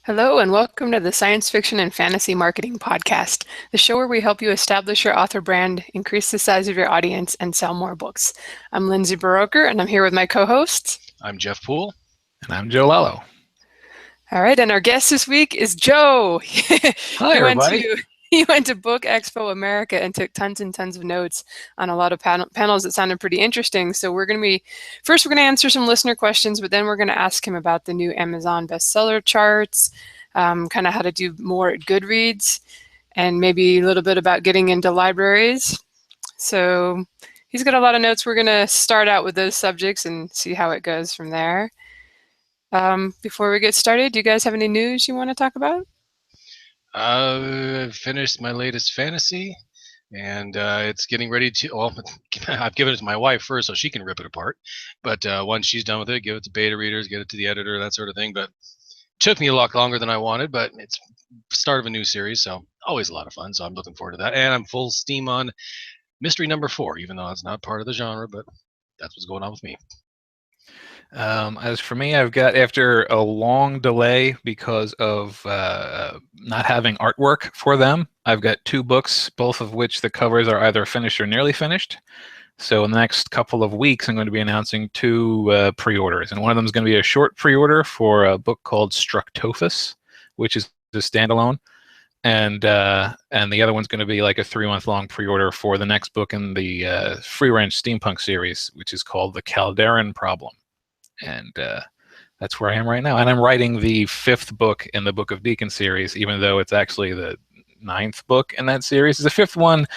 Hello and welcome to the Science Fiction and Fantasy Marketing Podcast, the show where we help you establish your author brand, increase the size of your audience, and sell more books. I'm Lindsay Baroker, and I'm here with my co-hosts. I'm Jeff Poole. And I'm Joe Lallo. All right, and our guest this week is Joe. Hi, everybody. He went to Book Expo America and took tons and tons of notes on a lot of panels that sounded pretty interesting. So we're going to answer some listener questions, but then we're going to ask him about the new Amazon bestseller charts, kind of how to do more at Goodreads, and maybe a little bit about getting into libraries. So he's got a lot of notes. We're going to start out with those subjects and see how it goes from there. Before we get started, do you guys have any news you want to talk about? I've finished my latest fantasy, and it's getting ready to. Well, I've given it to my wife first, so she can rip it apart. But once she's done with it, give it to beta readers, get it to the editor, that sort of thing. But it took me a lot longer than I wanted. But it's the start of a new series, so always a lot of fun. So I'm looking forward to that, and I'm full steam on mystery number 4, even though it's not part of the genre. But that's what's going on with me. As for me, I've got, after a long delay because of not having artwork for them, I've got 2 books, both of which the covers are either finished or nearly finished. So in the next couple of weeks, I'm going to be announcing 2 pre-orders. And one of them is going to be a short pre-order for a book called Structophus, which is a standalone. And the other one's going to be like a 3-month-long pre-order for the next book in the Free Range Steampunk series, which is called The Calderan Problem. And that's where I am right now. And I'm writing the 5th book in the Book of Deacon series, even though it's actually the 9th book in that series. It's the 5th one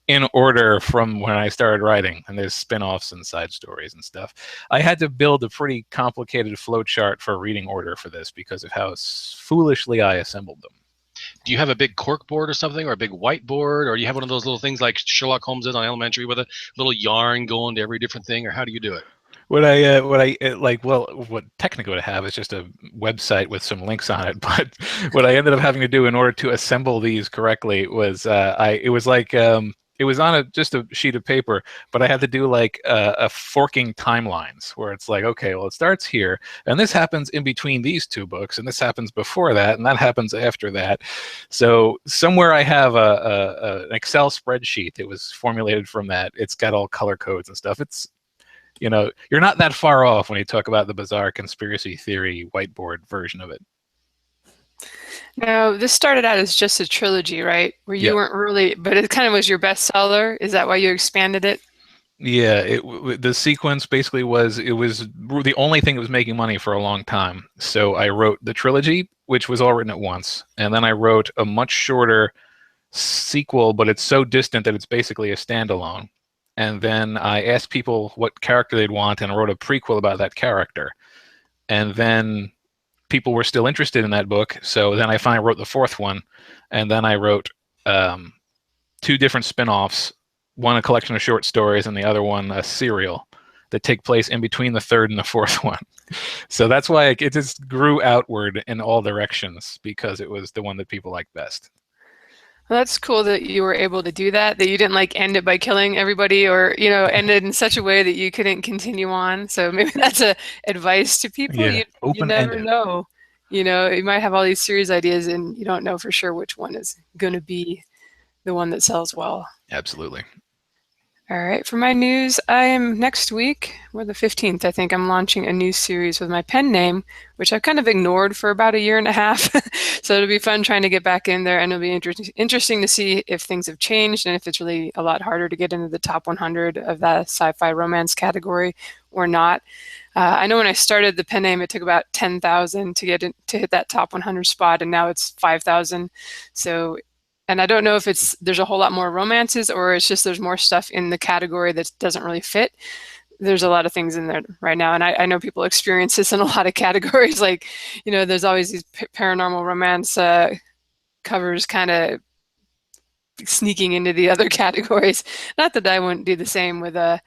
in order from when I started writing. And there's spin-offs and side stories and stuff. I had to build a pretty complicated flowchart for reading order for this because of how foolishly I assembled them. Do you have a big cork board or something, or a big whiteboard, or you have one of those little things like Sherlock Holmes did on Elementary with a little yarn going to every different thing, or how do you do it? What technically what I have is just a website with some links on it. But what I ended up having to do in order to assemble these correctly was it was on just a sheet of paper, but I had to do like a forking timelines where it's like, okay, well, it starts here, and this happens in between these 2 books, and this happens before that, and that happens after that. So somewhere I have an Excel spreadsheet that was formulated from that. It's got all color codes and stuff. It's, you know, you're not that far off when you talk about the bizarre conspiracy theory whiteboard version of it. Now, this started out as just a trilogy, right? Where you weren't really, but it kind of was your bestseller. Is that why you expanded it? Yeah, the sequence basically was, it was the only thing that was making money for a long time. So I wrote the trilogy, which was all written at once. And then I wrote a much shorter sequel, but it's so distant that it's basically a standalone. And then I asked people what character they'd want, and I wrote a prequel about that character. And then people were still interested in that book, so then I finally wrote the 4th one. And then I wrote 2 different spin-offs, one a collection of short stories, and the other one a serial that take place in between the 3rd and the 4th one. So that's why it just grew outward in all directions, because it was the one that people liked best. Well, that's cool that you were able to do that you didn't like end it by killing everybody, or, you know, end it in such a way that you couldn't continue on. So maybe that's a advice to people. Yeah, you never know. You know, you might have all these series ideas and you don't know for sure which one is going to be the one that sells well. Absolutely. All right, for my news, I am next week, or the 15th, I think, I'm launching a new series with my pen name, which I've kind of ignored for about 1.5 years. So it'll be fun trying to get back in there, and it'll be interesting to see if things have changed and if it's really a lot harder to get into the top 100 of that sci-fi romance category or not. I know when I started the pen name, it took about 10,000 to hit that top 100 spot, and now it's 5,000. So. And I don't know if there's a whole lot more romances, or it's just there's more stuff in the category that doesn't really fit. There's a lot of things in there right now, and I know people experience this in a lot of categories. Like, you know, there's always these paranormal romance covers kind of sneaking into the other categories. Not that I wouldn't do the same with a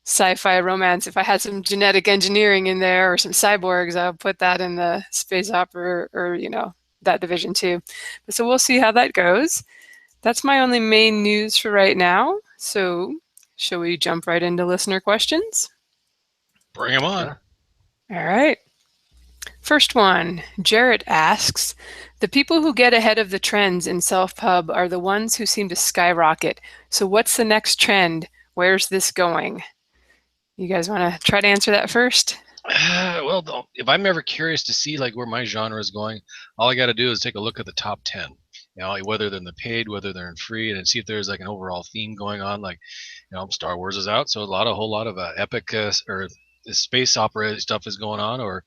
sci-fi romance. If I had some genetic engineering in there or some cyborgs, I'll put that in the space opera, or you know, that division too. So we'll see how that goes. That's my only main news for right now. So shall we jump right into listener questions? Bring them on. All right. First one, Jarrett asks, the people who get ahead of the trends in self-pub are the ones who seem to skyrocket. So what's the next trend? Where's this going? You guys want to try to answer that first? Well, if I'm ever curious to see like where my genre is going, all I got to do is take a look at the top 10. Whether they're in the paid, whether they're in free, and see if there's like an overall theme going on. Like, Star Wars is out, so a whole lot of epic or space opera stuff is going on. Or,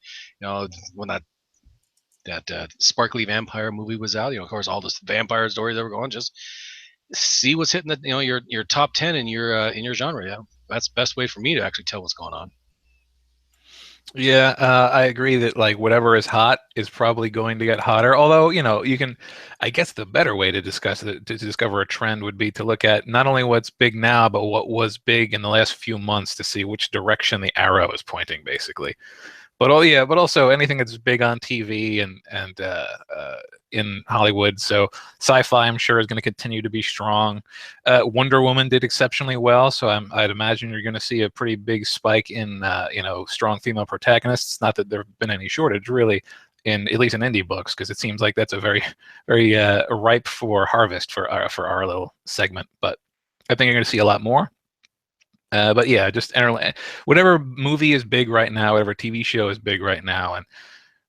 when that sparkly vampire movie was out, of course, all the vampire stories that were going. Just see what's hitting the your top 10 in your genre. Yeah, that's the best way for me to actually tell what's going on. Yeah, I agree that like whatever is hot is probably going to get hotter. Although, you can, I guess the better way to discover a trend would be to look at not only what's big now, but what was big in the last few months to see which direction the arrow is pointing, basically. But also anything that's big on TV and in Hollywood. So sci-fi, I'm sure, is going to continue to be strong. Wonder Woman did exceptionally well, so I'd imagine you're going to see a pretty big spike in strong female protagonists. Not that there have been any shortage, really, at least in indie books, because it seems like that's a very, very ripe for harvest for our little segment. But I think you're going to see a lot more. But yeah, just whatever movie is big right now, whatever TV show is big right now, and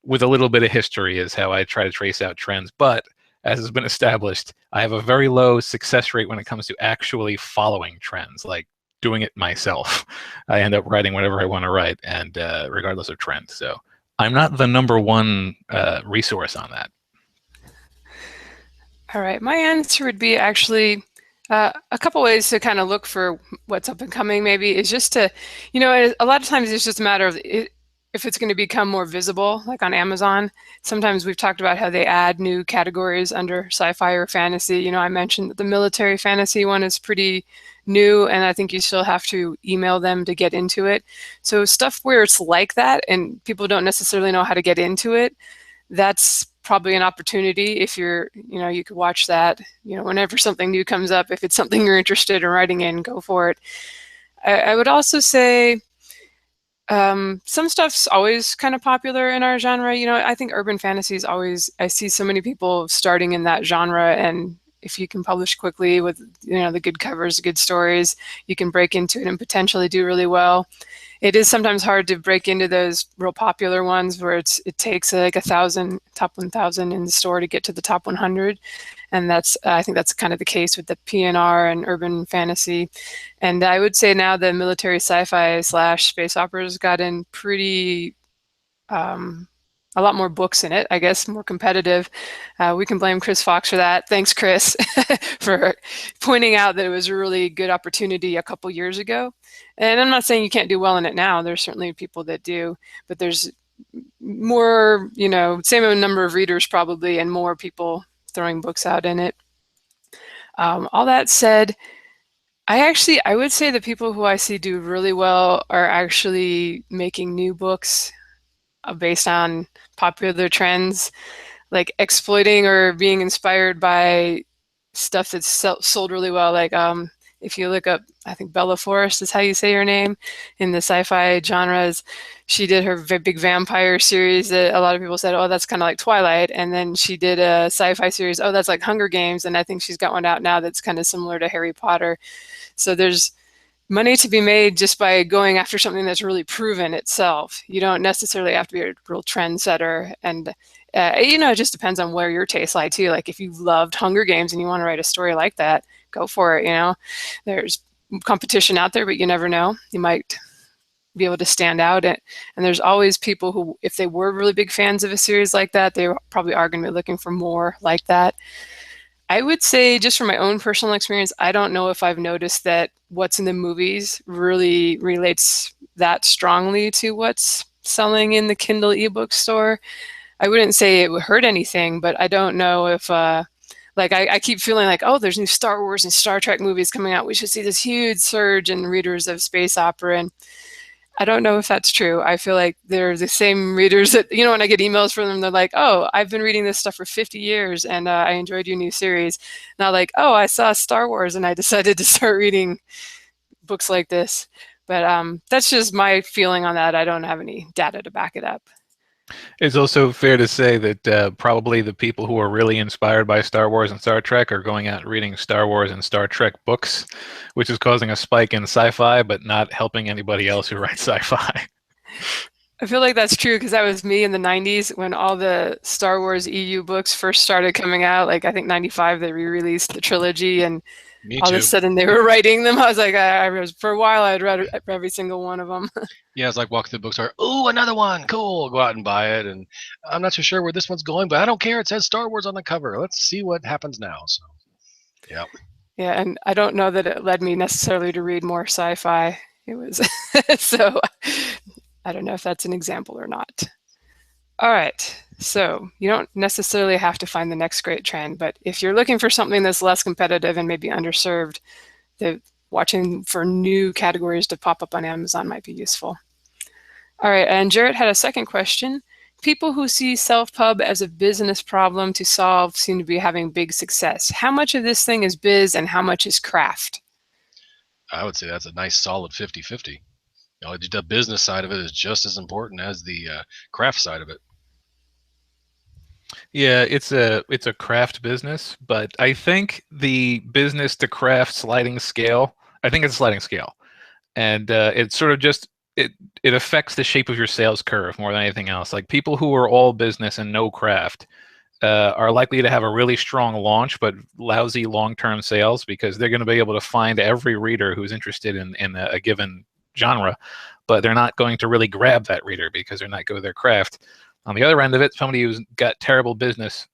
with a little bit of history is how I try to trace out trends. But as has been established, I have a very low success rate when it comes to actually following trends, like doing it myself. I end up writing whatever I want to write, and regardless of trend. So I'm not the number one resource on that. All right, my answer would be actually a couple ways to kind of look for what's up and coming maybe is just to, a lot of times it's just a matter of if it's going to become more visible, like on Amazon. Sometimes we've talked about how they add new categories under sci-fi or fantasy. I mentioned that the military fantasy one is pretty new, and I think you still have to email them to get into it. So stuff where it's like that and people don't necessarily know how to get into it, that's probably an opportunity. If you're, you could watch that, whenever something new comes up, if it's something you're interested in writing in, go for it. I would also say some stuff's always kind of popular in our genre. I think urban fantasy is always, I see so many people starting in that genre, and if you can publish quickly with, the good covers, good stories, you can break into it and potentially do really well. It is sometimes hard to break into those real popular ones where it takes like 1,000, top 1,000 in the store to get to the top 100. And I think that's kind of the case with the PNR and urban fantasy. And I would say now the military sci-fi / space operas got in pretty, a lot more books in it, I guess, more competitive. We can blame Chris Fox for that. Thanks, Chris, for pointing out that it was a really good opportunity a couple years ago. And I'm not saying you can't do well in it now. There's certainly people that do, but there's more, same number of readers probably, and more people throwing books out in it. All that said, I would say the people who I see do really well are actually making new books based on popular trends, like exploiting or being inspired by stuff that's sold really well. Like if you look up, I think Bella Forrest is how you say her name in the sci-fi genres. She did her big vampire series that a lot of people said, oh, that's kind of like Twilight. And then she did a sci-fi series, oh, that's like Hunger Games. And I think she's got one out now that's kind of similar to Harry Potter. So there's money to be made just by going after something that's really proven itself. You don't necessarily have to be a real trendsetter. And, it just depends on where your tastes lie too. Like if you loved Hunger Games and you want to write a story like that, go for it. There's competition out there, but you never know. You might be able to stand out. And there's always people who, if they were really big fans of a series like that, they probably are going to be looking for more like that. I would say, just from my own personal experience, I don't know if I've noticed that what's in the movies really relates that strongly to what's selling in the Kindle ebook store. I wouldn't say it would hurt anything, but I don't know if, I keep feeling like, oh, there's new Star Wars and Star Trek movies coming out. We should see this huge surge in readers of space opera. And I don't know if that's true. I feel like they're the same readers that, when I get emails from them, they're like, oh, I've been reading this stuff for 50 years and I enjoyed your new series. Not like, oh, I saw Star Wars and I decided to start reading books like this. But that's just my feeling on that. I don't have any data to back it up. It's also fair to say that probably the people who are really inspired by Star Wars and Star Trek are going out and reading Star Wars and Star Trek books, which is causing a spike in sci-fi, but not helping anybody else who writes sci-fi. I feel like that's true because that was me in the 90s when all the Star Wars EU books first started coming out. Like I think 95 they re-released the trilogy, and Me all of a too. sudden they were writing them. I was like, I was for a while I'd read every single one of them. Yeah, it's like walk through the bookstore. Ooh, another one. Cool. Go out and buy it. And I'm not so sure where this one's going, but I don't care. It says Star Wars on the cover. Let's see what happens now. So, yeah. Yeah, and I don't know that it led me necessarily to read more sci-fi. It was so I don't know if that's an example or not. All right, so you don't necessarily have to find the next great trend, but if you're looking for something that's less competitive and maybe underserved, watching for new categories to pop up on Amazon might be useful. All right, and Jarrett had a second question. People who see self-pub as a business problem to solve seem to be having big success. How much of this thing is biz and how much is craft? I would say that's a nice solid 50-50. The business side of it is just as important as the craft side of it. Yeah, it's a craft business, but I think the business to craft sliding scale, I think it's a sliding scale. And it sort of just it affects the shape of your sales curve more than anything else. Like people who are all business and no craft are likely to have a really strong launch, but lousy long-term sales because they're going to be able to find every reader who's interested in a given genre, but they're not going to really grab that reader because they're not good with their craft. On the other end of it, somebody who's got terrible business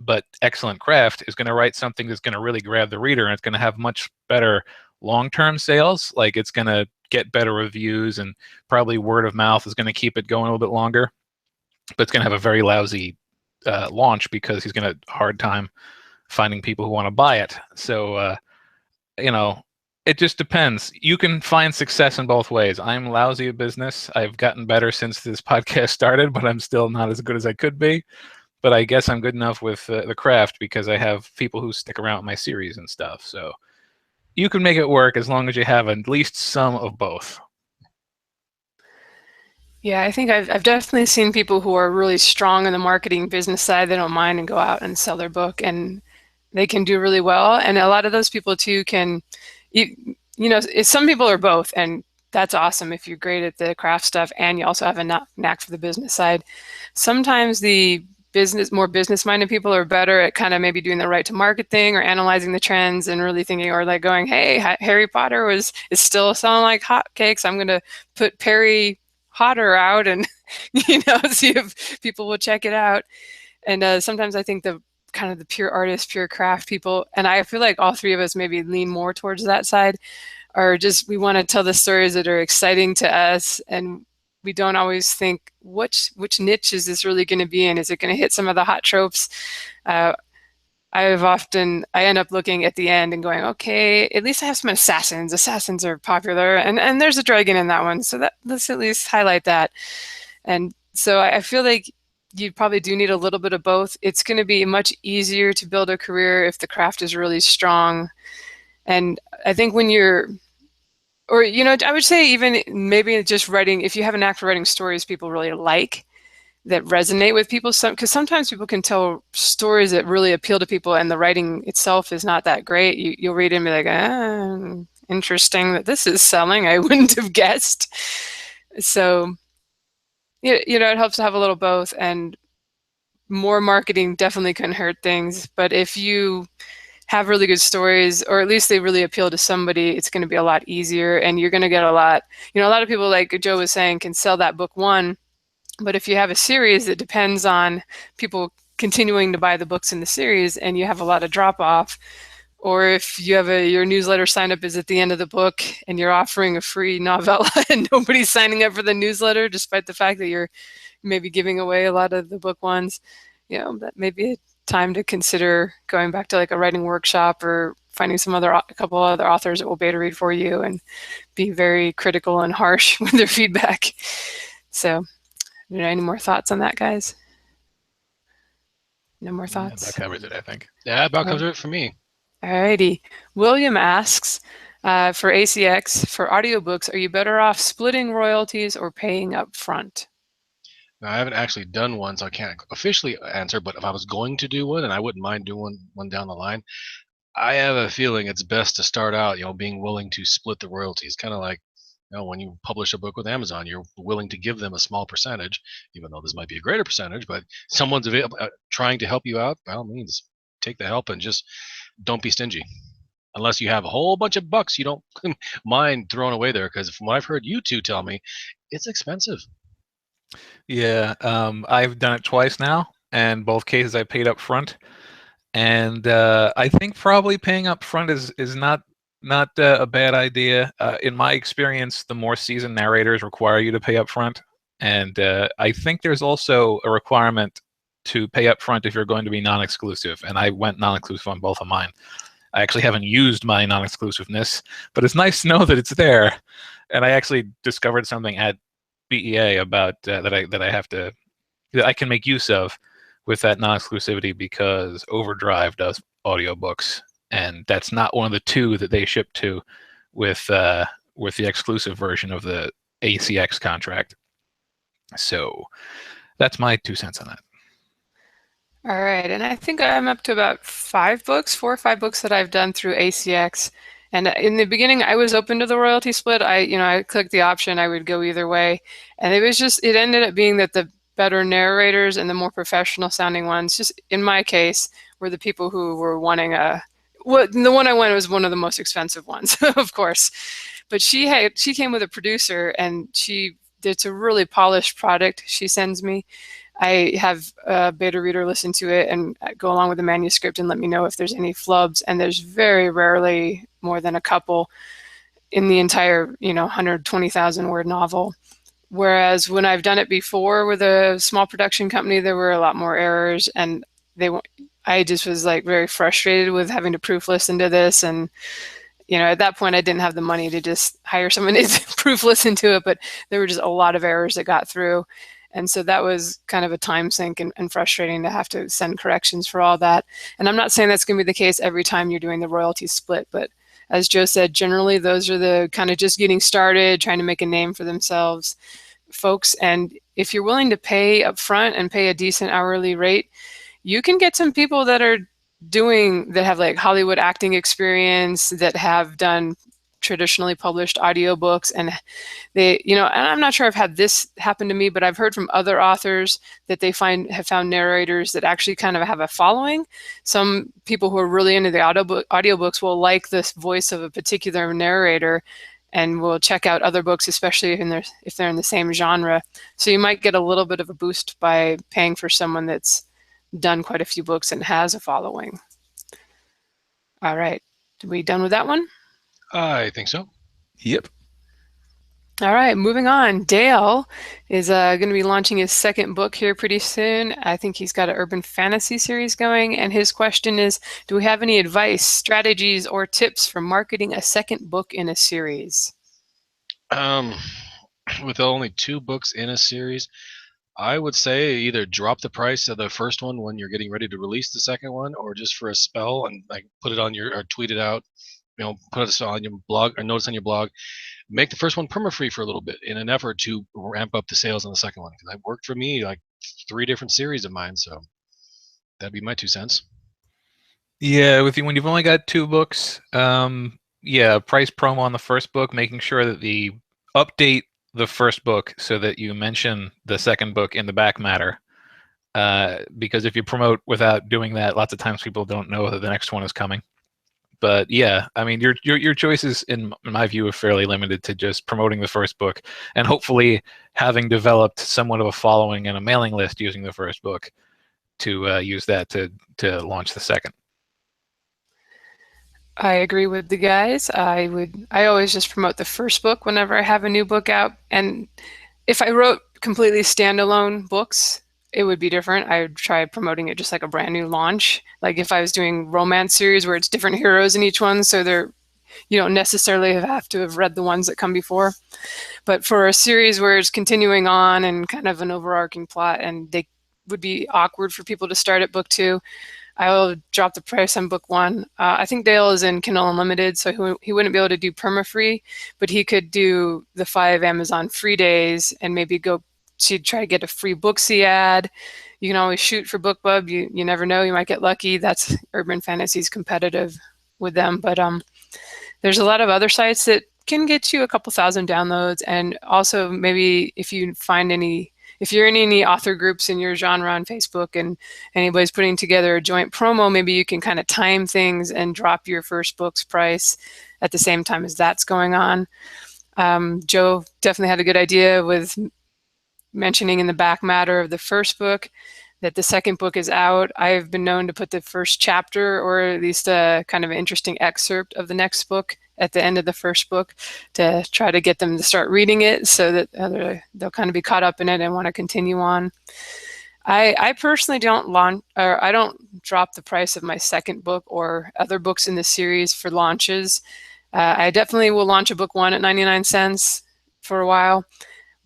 but excellent craft is going to write something that's going to really grab the reader, and it's going to have much better long-term sales. Like it's going to get better reviews, and probably word of mouth is going to keep it going a little bit longer, but it's going to have a very lousy launch because he's going to have a hard time finding people who want to buy it. So, it just depends. You can find success in both ways. I'm lousy at business. I've gotten better since this podcast started, but I'm still not as good as I could be. But I guess I'm good enough with the craft because I have people who stick around with my series and stuff. So you can make it work as long as you have at least some of both. Yeah, I think I've definitely seen people who are really strong in the marketing business side. They don't mind and go out and sell their book, and they can do really well. And a lot of those people too can, some people are both, and that's awesome if you're great at the craft stuff and you also have a knack for the business side. Sometimes the more business-minded people are better at kind of maybe doing the right to market thing or analyzing the trends and really thinking, or like going, hey, Harry Potter is still selling like hotcakes. I'm going to put Perry Potter out and see if people will check it out. And sometimes I think the kind of the pure artist, pure craft people, and I feel like all three of us maybe lean more towards that side, are just we want to tell the stories that are exciting to us, and we don't always think which niche is this really going to be in? Is it going to hit some of the hot tropes? I end up looking at the end and going, okay, at least I have some assassins. Assassins are popular, and there's a dragon in that one, so let's at least highlight that. And so I feel like you probably do need a little bit of both. It's going to be much easier to build a career if the craft is really strong. And I think when I would say even maybe just writing, if you have a knack for writing stories people really like, that resonate with people, because sometimes people can tell stories that really appeal to people and the writing itself is not that great. You'll read it and be like, interesting that this is selling. I wouldn't have guessed. So, it helps to have a little both, and more marketing definitely can hurt things. But if you have really good stories, or at least they really appeal to somebody, it's going to be a lot easier, and you're going to get a lot of people, like Joe was saying, can sell that book one. But if you have a series that depends on people continuing to buy the books in the series and you have a lot of drop off, or if you have your newsletter sign up is at the end of the book and you're offering a free novella and nobody's signing up for the newsletter, despite the fact that you're maybe giving away a lot of the book ones, that may be a time to consider going back to like a writing workshop or finding a couple other authors that will beta read for you and be very critical and harsh with their feedback. So, any more thoughts on that, guys? No more thoughts? Yeah, that covers it, I think. Yeah, about covers it for me. Alrighty. William asks, for ACX, for audiobooks, are you better off splitting royalties or paying up front? Now, I haven't actually done one, so I can't officially answer. But if I was going to do one, and I wouldn't mind doing one down the line, I have a feeling it's best to start out, being willing to split the royalties. Kind of like, when you publish a book with Amazon, you're willing to give them a small percentage, even though this might be a greater percentage. But someone's trying to help you out, by all means, take the help and just don't be stingy. Unless you have a whole bunch of bucks you don't mind throwing away there, because from what I've heard you two tell me, it's expensive. Yeah, I've done it twice now, and both cases I paid up front. And I think probably paying up front is not a bad idea. In my experience, the more seasoned narrators require you to pay up front, and I think there's also a requirement to pay up front if you're going to be non-exclusive. And I went non-exclusive on both of mine. I actually haven't used my non-exclusiveness, but it's nice to know that it's there. And I actually discovered something at BEA about that I can make use of with that non-exclusivity, because Overdrive does audiobooks, and that's not one of the two that they ship to with the exclusive version of the ACX contract. So that's my 2 cents on that. All right, and I think I'm up to about 4 or 5 books that I've done through ACX. And in the beginning, I was open to the royalty split. I clicked the option. I would go either way, and it ended up being that the better narrators and the more professional sounding ones, just in my case, were the people who were wanting the one I wanted was one of the most expensive ones, of course. But she came with a producer, and it's a really polished product she sends me. I have a beta reader listen to it and go along with the manuscript and let me know if there's any flubs. And there's very rarely more than a couple in the entire, 120,000 word novel. Whereas when I've done it before with a small production company, there were a lot more errors, and I just was like very frustrated with having to proof listen to this. And, at that point I didn't have the money to just hire someone to proof listen to it, but there were just a lot of errors that got through. And so that was kind of a time sink and frustrating to have to send corrections for all that. And I'm not saying that's going to be the case every time you're doing the royalty split, but as Joe said, generally those are the kind of just getting started, trying to make a name for themselves folks. And if you're willing to pay up front and pay a decent hourly rate, you can get some people that have like Hollywood acting experience, that have done traditionally published audiobooks, and and I'm not sure I've had this happen to me, but I've heard from other authors that they have found narrators that actually kind of have a following. Some people who are really into the audiobooks will like this voice of a particular narrator and will check out other books, especially if they're in the same genre. So you might get a little bit of a boost by paying for someone that's done quite a few books and has a following. All right, are we done with that one? I think so. Yep. All right, moving on. Dale is going to be launching his second book here pretty soon. I think he's got an urban fantasy series going, and his question is, do we have any advice, strategies, or tips for marketing a second book in a series? With only 2 books in a series, I would say either drop the price of the first one when you're getting ready to release the second one, or just for a spell and put it on or tweet it out, put it on your blog or notice on your blog. Make the first one perma-free for a little bit in an effort to ramp up the sales on the second one, because that worked for me, like 3 different series of mine. So that'd be my 2 cents. Yeah, when you've only got 2 books, price promo on the first book, making sure that the update the first book so that you mention the second book in the back matter. Because if you promote without doing that, lots of times people don't know that the next one is coming. But yeah, I mean, your choices, in my view, are fairly limited to just promoting the first book, and hopefully having developed somewhat of a following and a mailing list using the first book to use that to launch the second. I agree with the guys. I always just promote the first book whenever I have a new book out. And if I wrote completely standalone books, it would be different. I would try promoting it just like a brand new launch. Like if I was doing romance series where it's different heroes in each one, so you don't necessarily have to have read the ones that come before. But for a series where it's continuing on and kind of an overarching plot, and they would be awkward for people to start at book 2, I will drop the price on book 1. I think Dale is in Kindle Unlimited, so he wouldn't be able to do perma-free, but he could do the 5 Amazon free days and maybe go to try to get a free Booksy ad. You can always shoot for Bookbub. You never know, you might get lucky. That's Urban Fantasy's competitive with them. But there's a lot of other sites that can get you a couple thousand downloads. And also maybe if you find any, if you're in any author groups in your genre on Facebook and anybody's putting together a joint promo, maybe you can kind of time things and drop your first book's price at the same time as that's going on. Joe definitely had a good idea with mentioning in the back matter of the first book that the second book is out. I've been known to put the first chapter, or at least a kind of interesting excerpt of the next book at the end of the first book to try to get them to start reading it so that they'll kind of be caught up in it and want to continue on. I personally don't launch, or I don't drop the price of my second book or other books in the series for launches. I definitely will launch a book one at 99 cents for a while,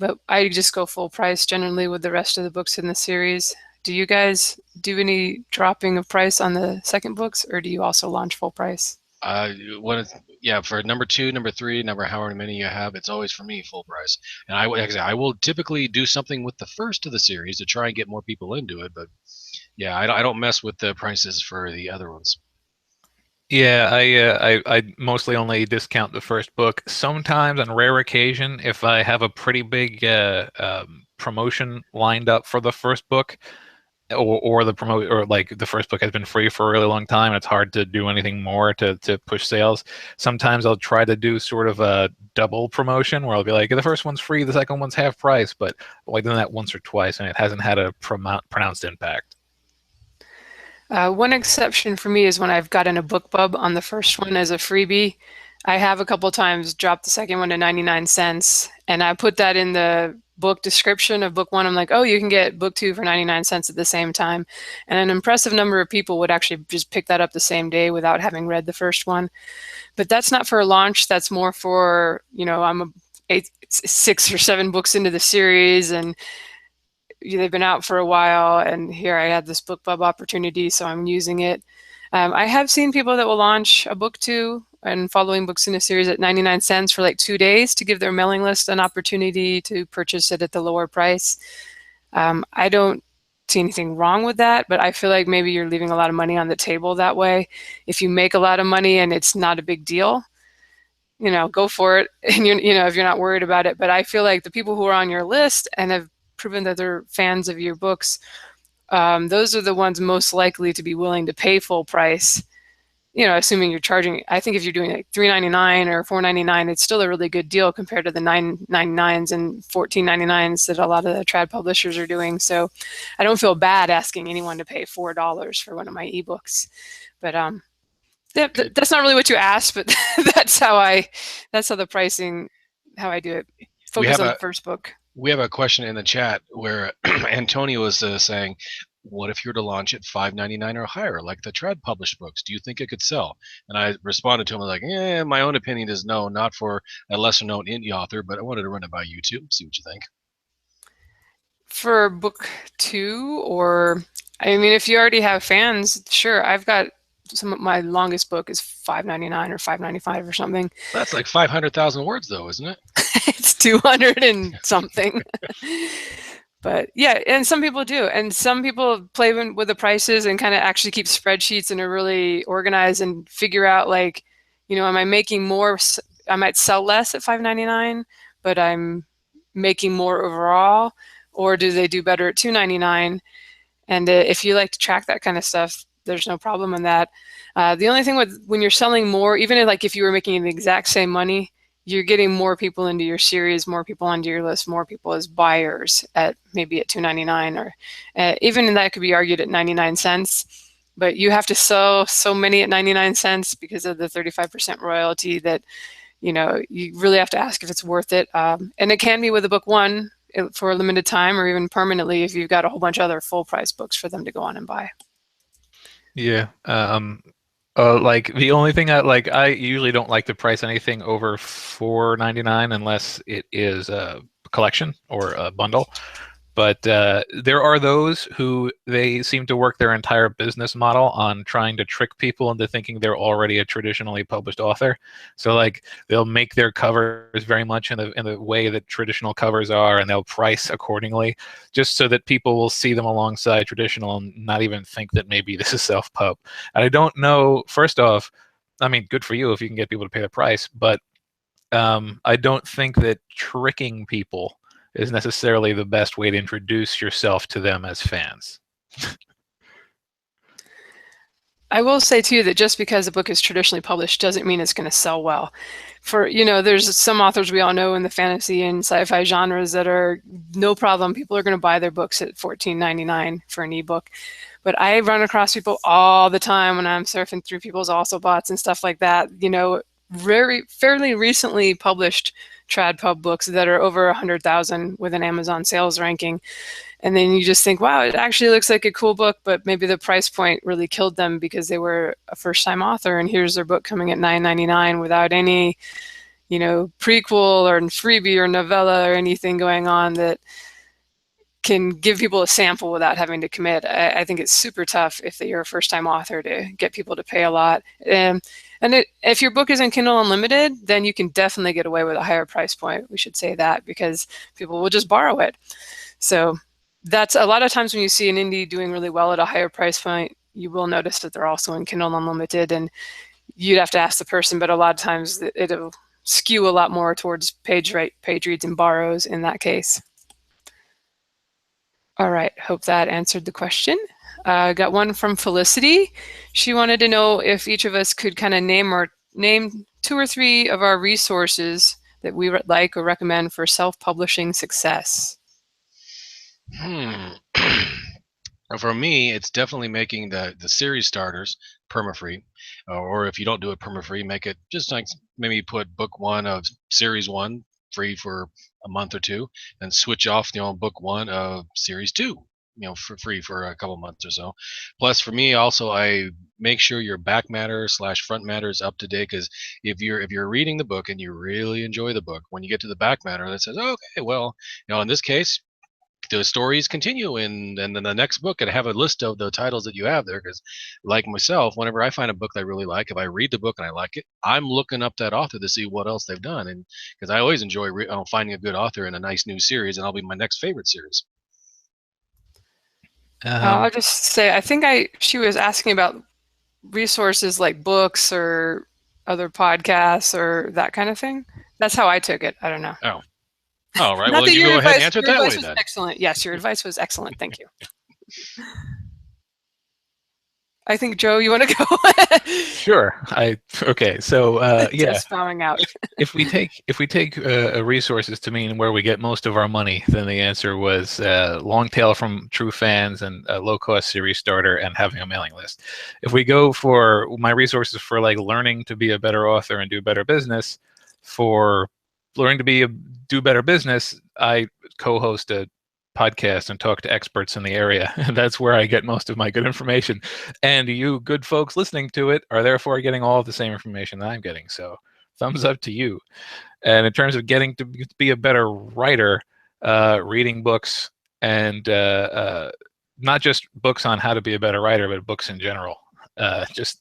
but I just go full price generally with the rest of the books in the series. Do you guys do any dropping of price on the second books, or do you also launch full price? Yeah, for number 2, number 3, number however many you have, it's always for me full price. And I will typically do something with the first of the series to try and get more people into it. But yeah, I don't mess with the prices for the other ones. Yeah, I mostly only discount the first book. Sometimes, on rare occasion, if I have a pretty big promotion lined up for the first book, or like the first book has been free for a really long time, it's hard to do anything more to push sales. Sometimes I'll try to do sort of a double promotion where I'll be like, the first one's free, the second one's half price, but I've only done that once or twice, and it hasn't had a pronounced impact. One exception for me is when I've gotten a Bookbub on the first one as a freebie. I have a couple times dropped the second one to 99 cents, and I put that in the book description of book one. I'm like, oh, you can get book 2 for 99 cents at the same time. And an impressive number of people would actually just pick that up the same day without having read the first one. But that's not for a launch. That's more for, I'm 6 or 7 books into the series, and they've been out for a while, and here I had this Bookbub opportunity, so I'm using it. I have seen people that will launch a book 2 and following books in a series at 99 cents for like 2 days to give their mailing list an opportunity to purchase it at the lower price. I don't see anything wrong with that, but I feel like maybe you're leaving a lot of money on the table that way. If you make a lot of money and it's not a big deal, go for it. And if you're not worried about it. But I feel like the people who are on your list and have proven that they're fans of your books, those are the ones most likely to be willing to pay full price, assuming you're charging. I think if you're doing like $3.99 or $4.99, it's still a really good deal compared to the $9.99s and $14.99s that a lot of the trad publishers are doing. So I don't feel bad asking anyone to pay $4 for one of my ebooks. But that's not really what you asked, but that's how the pricing, how I do it. Focus on the first book. We have a question in the chat where Antonio was saying, what if you were to launch at $5.99 or higher, like the trad published books? Do you think it could sell? And I responded to him like, my own opinion is no, not for a lesser known indie author, but I wanted to run it by you too, see what you think. For book 2, or, I mean, if you already have fans, sure. I've got my longest book is $5.99 or $5.95 or something. That's like 500,000 words though, isn't it? It's 200 and something. But yeah, and some people do. And some people play with the prices and kind of actually keep spreadsheets and are really organized and figure out like, am I making more? I might sell less at $5.99, but I'm making more overall. Or do they do better at $2.99? And if you like to track that kind of stuff, there's no problem in that. The only thing when you're selling more, even if you were making the exact same money, you're getting more people into your series, more people onto your list, more people as buyers at maybe at $2.99, or even that could be argued at 99 cents. But you have to sell so many at 99 cents because of the 35% royalty that, you really have to ask if it's worth it. And it can be with a book 1 for a limited time, or even permanently if you've got a whole bunch of other full price books for them to go on and buy. Yeah. Like the only thing I usually don't like to price anything over $4.99 unless it is a collection or a bundle. But there are those who they seem to work their entire business model on trying to trick people into thinking they're already a traditionally published author. So like they'll make their covers very much in the way that traditional covers are, and they'll price accordingly, just so that people will see them alongside traditional and not even think that maybe this is self-pub. And I don't know. First off, I mean, good for you if you can get people to pay the price, but I don't think that tricking people is necessarily the best way to introduce yourself to them as fans. I will say too that just because a book is traditionally published doesn't mean it's going to sell well. For, there's some authors we all know in the fantasy and sci-fi genres that are no problem. People are going to buy their books at $14.99 for an ebook. But I run across people all the time when I'm surfing through people's also bots and stuff like that, fairly recently published trad pub books that are over 100,000 with an Amazon sales ranking. And then you just think, wow, it actually looks like a cool book, but maybe the price point really killed them because they were a first-time author, and here's their book coming at $9.99 without any, prequel or freebie or novella or anything going on that can give people a sample without having to commit. I think it's super tough if you're a first-time author to get people to pay a lot. If your book is in Kindle Unlimited, then you can definitely get away with a higher price point. We should say that because people will just borrow it. So that's a lot of times when you see an indie doing really well at a higher price point, you will notice that they're also in Kindle Unlimited, and you'd have to ask the person, but a lot of times it'll skew a lot more towards page reads and borrows in that case. All right, hope that answered the question. Got one from Felicity. She wanted to know if each of us could kind of name 2 or 3 of our resources that we like or recommend for self-publishing success. For me, it's definitely making the series starters perma-free, or if you don't do it perma-free, make it just like maybe put book 1 of series 1 free for a month or 2, and switch off book 1 of series 2 for free for a couple months or so. Plus, for me also, I make sure your back matter / front matter is up to date, because if you're reading the book and you really enjoy the book, when you get to the back matter that says, okay, well, in this case the stories continue, and then the next book, and have a list of the titles that you have there. Because like myself, whenever I find a book that I really like, if I read the book and I like it, I'm looking up that author to see what else they've done, and because I always enjoy finding a good author in a nice new series, and I'll be my next favorite series. I'll just say, I think she was asking about resources like books or other podcasts or that kind of thing. That's how I took it. I don't know. Oh. All right. Not Well, you go ahead and answer it that way then. Excellent. Yes, your advice was excellent. Thank you. I think, Joe, you want to go? Sure. Okay. So yeah. Just bowing out. if we take resources to mean where we get most of our money, then the answer was long tail from true fans and a low cost series starter and having a mailing list. If we go for my resources for like learning to be a better author and do better business, for learning to do better business, I co-host a podcast and talk to experts in the area. That's where I get most of my good information. And you good folks listening to it are therefore getting all of the same information that I'm getting. So thumbs up to you. And in terms of getting to be a better writer, reading books, and not just books on how to be a better writer, but books in general, just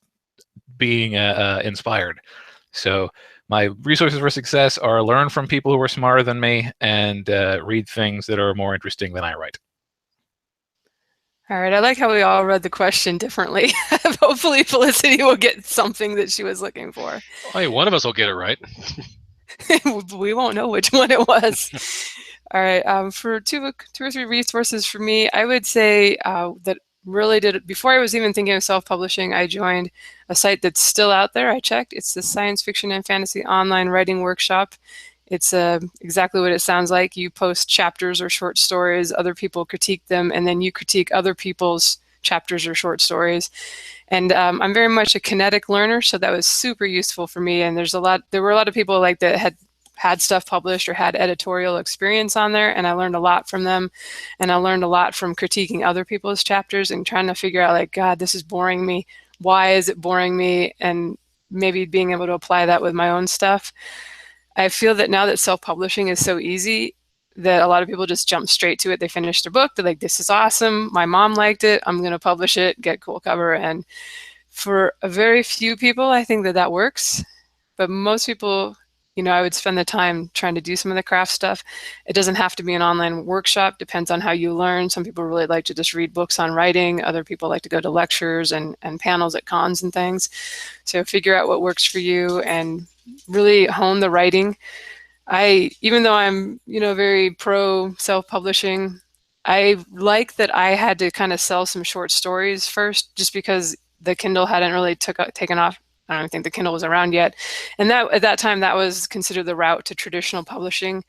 being inspired. So my resources for success are learn from people who are smarter than me and read things that are more interesting than I write. All right. I like how we all read the question differently. Hopefully Felicity will get something that she was looking for. Hey, one of us will get it right. We won't know which one it was. All right. For two or three resources for me, I would say that really did it before I was even thinking of self-publishing. I joined a site that's still out there. I checked. It's the Science Fiction and Fantasy Online Writing Workshop. It's exactly what it sounds like. You post chapters or short stories, other people critique them, and then you critique other people's chapters or short stories. And I'm very much a kinetic learner, so that was super useful for me. And there were a lot of people like that had stuff published or had editorial experience on there, and I learned a lot from them. And I learned a lot from critiquing other people's chapters and trying to figure out, like, God, this is boring me. Why is it boring me? And maybe being able to apply that with my own stuff. I feel that now that self-publishing is so easy, that a lot of people just jump straight to it. They finish their book. They're like, this is awesome. My mom liked it. I'm going to publish it, get cool cover. And for a very few people, I think that works. But most people, I would spend the time trying to do some of the craft stuff. It doesn't have to be an online workshop. Depends on how you learn. Some people really like to just read books on writing. Other people like to go to lectures and panels at cons and things. So figure out what works for you and really hone the writing. Even though I'm, very pro self-publishing, I like that I had to kind of sell some short stories first, just because the Kindle hadn't really taken off. I don't think the Kindle was around yet. And at that time, that was considered the route to traditional publishing.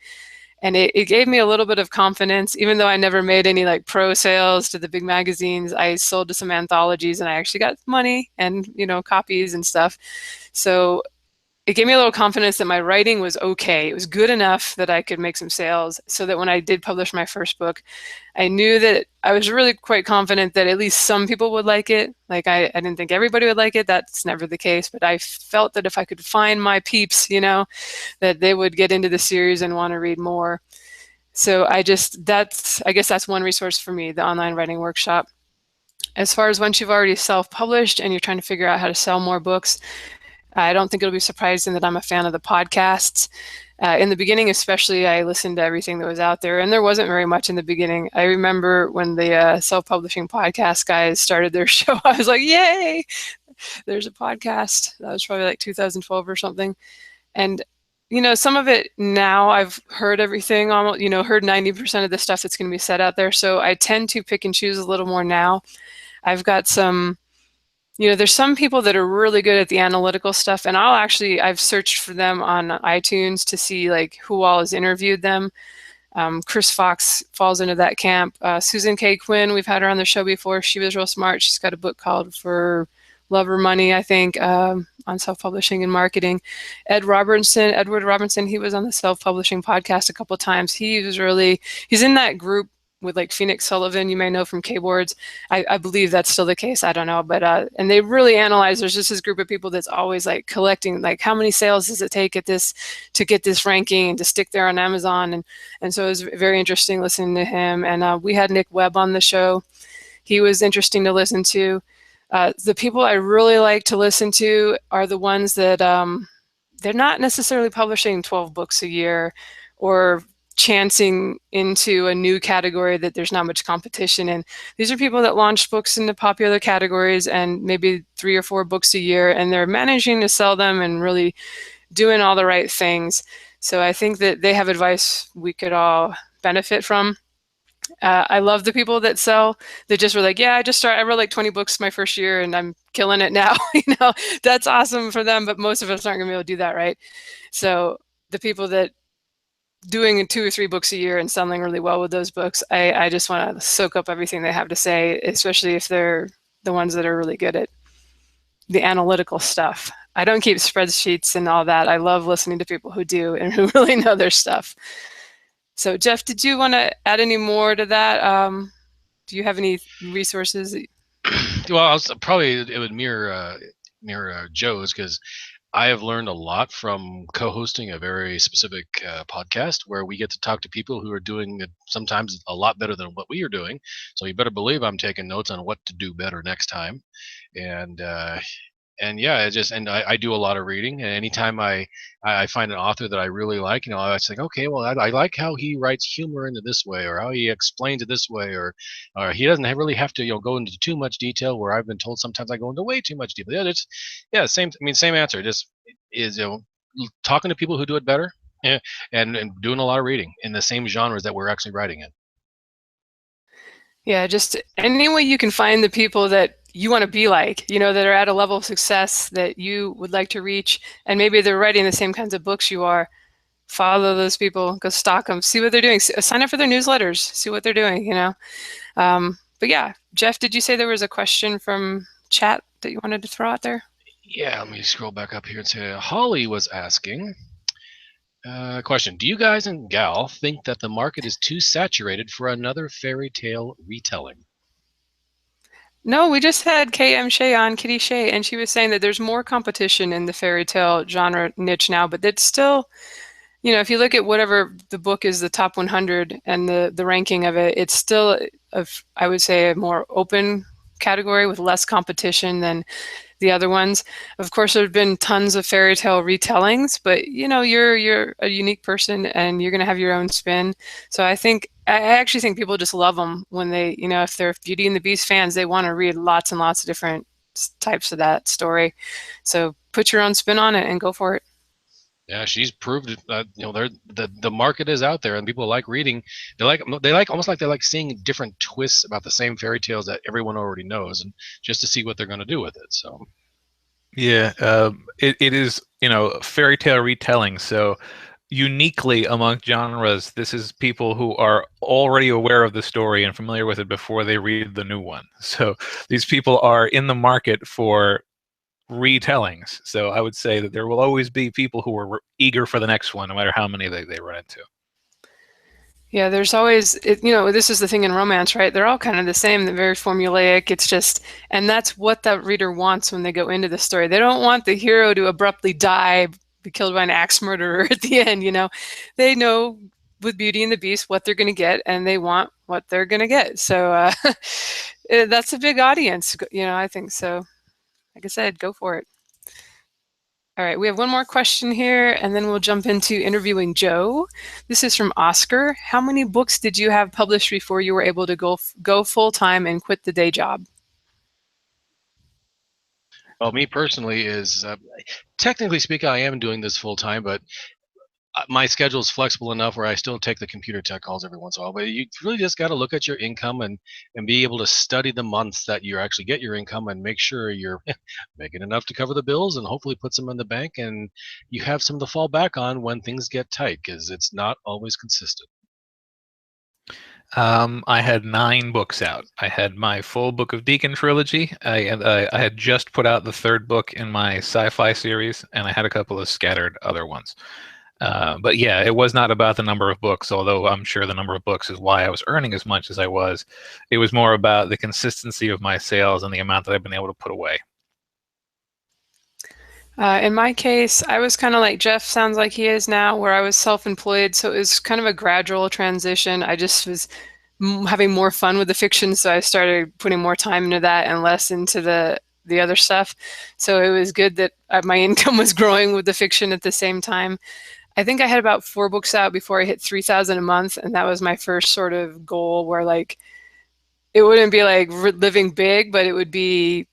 And it gave me a little bit of confidence, even though I never made any like pro sales to the big magazines. I sold to some anthologies and I actually got money and, copies and stuff. So it gave me a little confidence that my writing was okay. It was good enough that I could make some sales, so that when I did publish my first book, I knew that I was really quite confident that at least some people would like it. Like I didn't think everybody would like it. That's never the case. But I felt that if I could find my peeps, that they would get into the series and want to read more. So I guess that's one resource for me, the online writing workshop. As far as once you've already self-published and you're trying to figure out how to sell more books, I don't think it'll be surprising that I'm a fan of the podcasts. In the beginning, especially, I listened to everything that was out there, and there wasn't very much in the beginning. I remember when the self-publishing podcast guys started their show, I was like, yay, there's a podcast. That was probably like 2012 or something. And, some of it now I've heard everything, almost, heard 90% of the stuff that's going to be said out there. So I tend to pick and choose a little more now. I've got some... there's some people that are really good at the analytical stuff, and I've searched for them on iTunes to see like who all has interviewed them. Chris Fox falls into that camp. Susan K. Quinn, we've had her on the show before. She was real smart. She's got a book called For Love or Money, I think, on self-publishing and marketing. Edward Robinson, he was on the self-publishing podcast a couple of times. He's in that group with like Phoenix Sullivan, you may know from K-Boards. I believe that's still the case. I don't know. But and they really analyze, there's just this group of people that's always like collecting, like how many sales does it take to get this ranking and to stick there on Amazon. And so it was very interesting listening to him. And we had Nick Webb on the show. He was interesting to listen to. The people I really like to listen to are the ones that they're not necessarily publishing 12 books a year or chancing into a new category that there's not much competition in. These are people that launched books into popular categories and maybe 3 or 4 books a year, and they're managing to sell them and really doing all the right things. So I think that they have advice we could all benefit from. I love the people that just were like, yeah, I wrote like 20 books my first year and I'm killing it now. That's awesome for them, but most of us aren't gonna be able to do that, right? So the people that doing 2 or 3 books a year and selling really well with those books, I just want to soak up everything they have to say, especially if they're the ones that are really good at the analytical stuff. I don't keep spreadsheets and all that. I love listening to people who do and who really know their stuff. So Jeff, did you want to add any more to that? Do you have any resources? Well, it would mirror Joe's, because I have learned a lot from co-hosting a very specific podcast where we get to talk to people who are doing it sometimes a lot better than what we are doing. So you better believe I'm taking notes on what to do better next time. And yeah, I do a lot of reading, and anytime I find an author that I really like, I think, okay, well, I like how he writes humor into this way, or how he explains it this way, or he doesn't really have to go into too much detail, where I've been told sometimes I go into way too much detail. Same answer. Just is talking to people who do it better, and doing a lot of reading in the same genres that we're actually writing in. Yeah, just any way you can find the people that you want to be like, that are at a level of success that you would like to reach, and maybe they're writing the same kinds of books you are. Follow those people, go stalk them, see what they're doing, sign up for their newsletters, see what they're doing, But yeah, Jeff, did you say there was a question from chat that you wanted to throw out there? Yeah, let me scroll back up here and say Holly was asking, question, do you guys and gal think that the market is too saturated for another fairy tale retelling? No, we just had KM Shea on, Kitty Shea, and she was saying that there's more competition in the fairy tale genre niche now, but it's still if you look at whatever the book is, the top 100 and the ranking of it, it's still, I would say, a more open category with less competition than the other ones. Of course, there have been tons of fairy tale retellings, but you're a unique person and you're going to have your own spin. So I actually think people just love them when they, if they're Beauty and the Beast fans, they want to read lots and lots of different types of that story. So put your own spin on it and go for it. Yeah, she's proved that the market is out there and people like reading. They like almost like they like seeing different twists about the same fairy tales that everyone already knows, and just to see what they're going to do with it. So yeah, it is fairy tale retelling. So uniquely among genres, this is people who are already aware of the story and familiar with it before they read the new one. So these people are in the market for retellings. So I would say that there will always be people who are eager for the next one, no matter how many they run into. Yeah, there's always, this is the thing in romance, right? They're all kind of the same. They're very formulaic. It's just, and that's what that reader wants when they go into the story. They don't want the hero to abruptly die, be killed by an axe murderer at the end, They know with Beauty and the Beast what they're going to get, and they want what they're going to get. So that's a big audience, I think so. Like I said, go for it. All right, we have one more question here, and then we'll jump into interviewing Joe. This is from Oscar. How many books did you have published before you were able to go full-time and quit the day job? Well, me personally is technically speaking, I am doing this full time, but my schedule is flexible enough where I still take the computer tech calls every once in a while. But you really just got to look at your income and be able to study the months that you actually get your income and make sure you're making enough to cover the bills and hopefully put some in the bank and you have some to fall back on when things get tight, because it's not always consistent. I had 9 books out. I had my full Book of Deacon trilogy. I had just put out the 3rd book in my sci-fi series, and I had a couple of scattered other ones. But yeah, it was not about the number of books, although I'm sure the number of books is why I was earning as much as I was. It was more about the consistency of my sales and the amount that I've been able to put away. In my case, I was kind of like Jeff sounds like he is now, where I was self-employed. So it was kind of a gradual transition. I just was having more fun with the fiction. So I started putting more time into that and less into the other stuff. So it was good that my income was growing with the fiction at the same time. I think I had about 4 books out before I hit 3,000 a month. And that was my first sort of goal where like, it wouldn't be like living big, but it would be,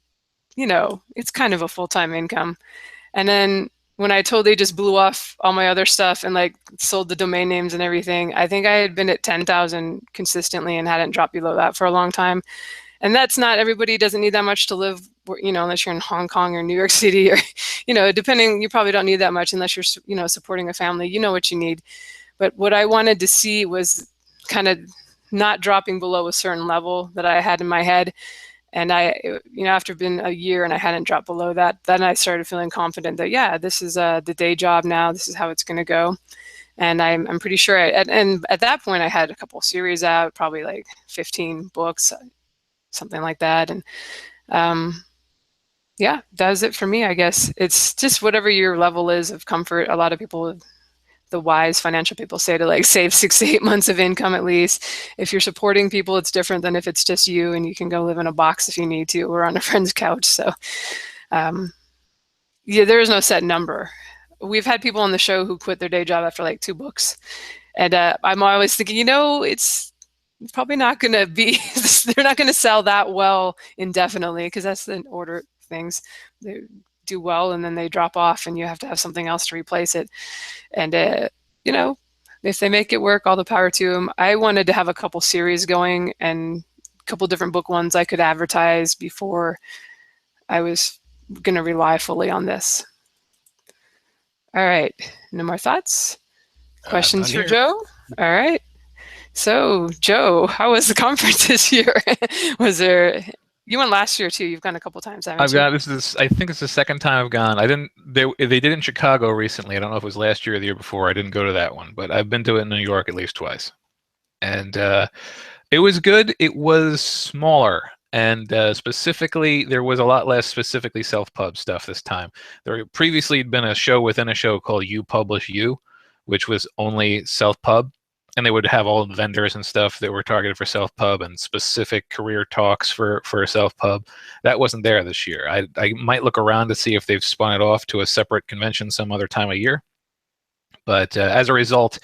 it's kind of a full-time income. And then when I totally just blew off all my other stuff and like sold the domain names and everything, I think I had been at 10,000 consistently and hadn't dropped below that for a long time. And that's not, everybody doesn't need that much to live, unless you're in Hong Kong or New York City or, depending, you probably don't need that much unless you're, supporting a family, what you need. But what I wanted to see was kind of not dropping below a certain level that I had in my head. And after been a year and I hadn't dropped below that, then I started feeling confident that, yeah, this is the day job now. This is how it's going to go. And I'm pretty sure. And at that point, I had a couple series out, probably like 15 books, something like that. And yeah, that's it for me, I guess. It's just whatever your level is of comfort. A lot of people, the wise financial people, say to like save 6 to 8 months of income at least. If you're supporting people, it's different than if it's just you and you can go live in a box if you need to or on a friend's couch. So yeah, there is no set number. We've had people on the show who quit their day job after like 2 books. And I'm always thinking, it's probably not going to be, they're not going to sell that well indefinitely, because that's the order of things. They do well and then they drop off and you have to have something else to replace it. And, if they make it work, all the power to them. I wanted to have a couple series going and a couple different book ones I could advertise before I was going to rely fully on this. All right. No more thoughts? Questions for Joe? All right. So, Joe, how was the conference this year? You went last year too. You've gone a couple times, haven't you? I think it's the second time I've gone. They did in Chicago recently. I don't know if it was last year or the year before. I didn't go to that one, but I've been to it in New York at least twice. And it was good. It was smaller. And specifically, there was a lot less specifically self-pub stuff this time. There previously had been a show within a show called You Publish You, which was only self-pub. And they would have all the vendors and stuff that were targeted for self-pub and specific career talks for self-pub. That wasn't there this year. I might look around to see if they've spun it off to a separate convention some other time of year. But as a result,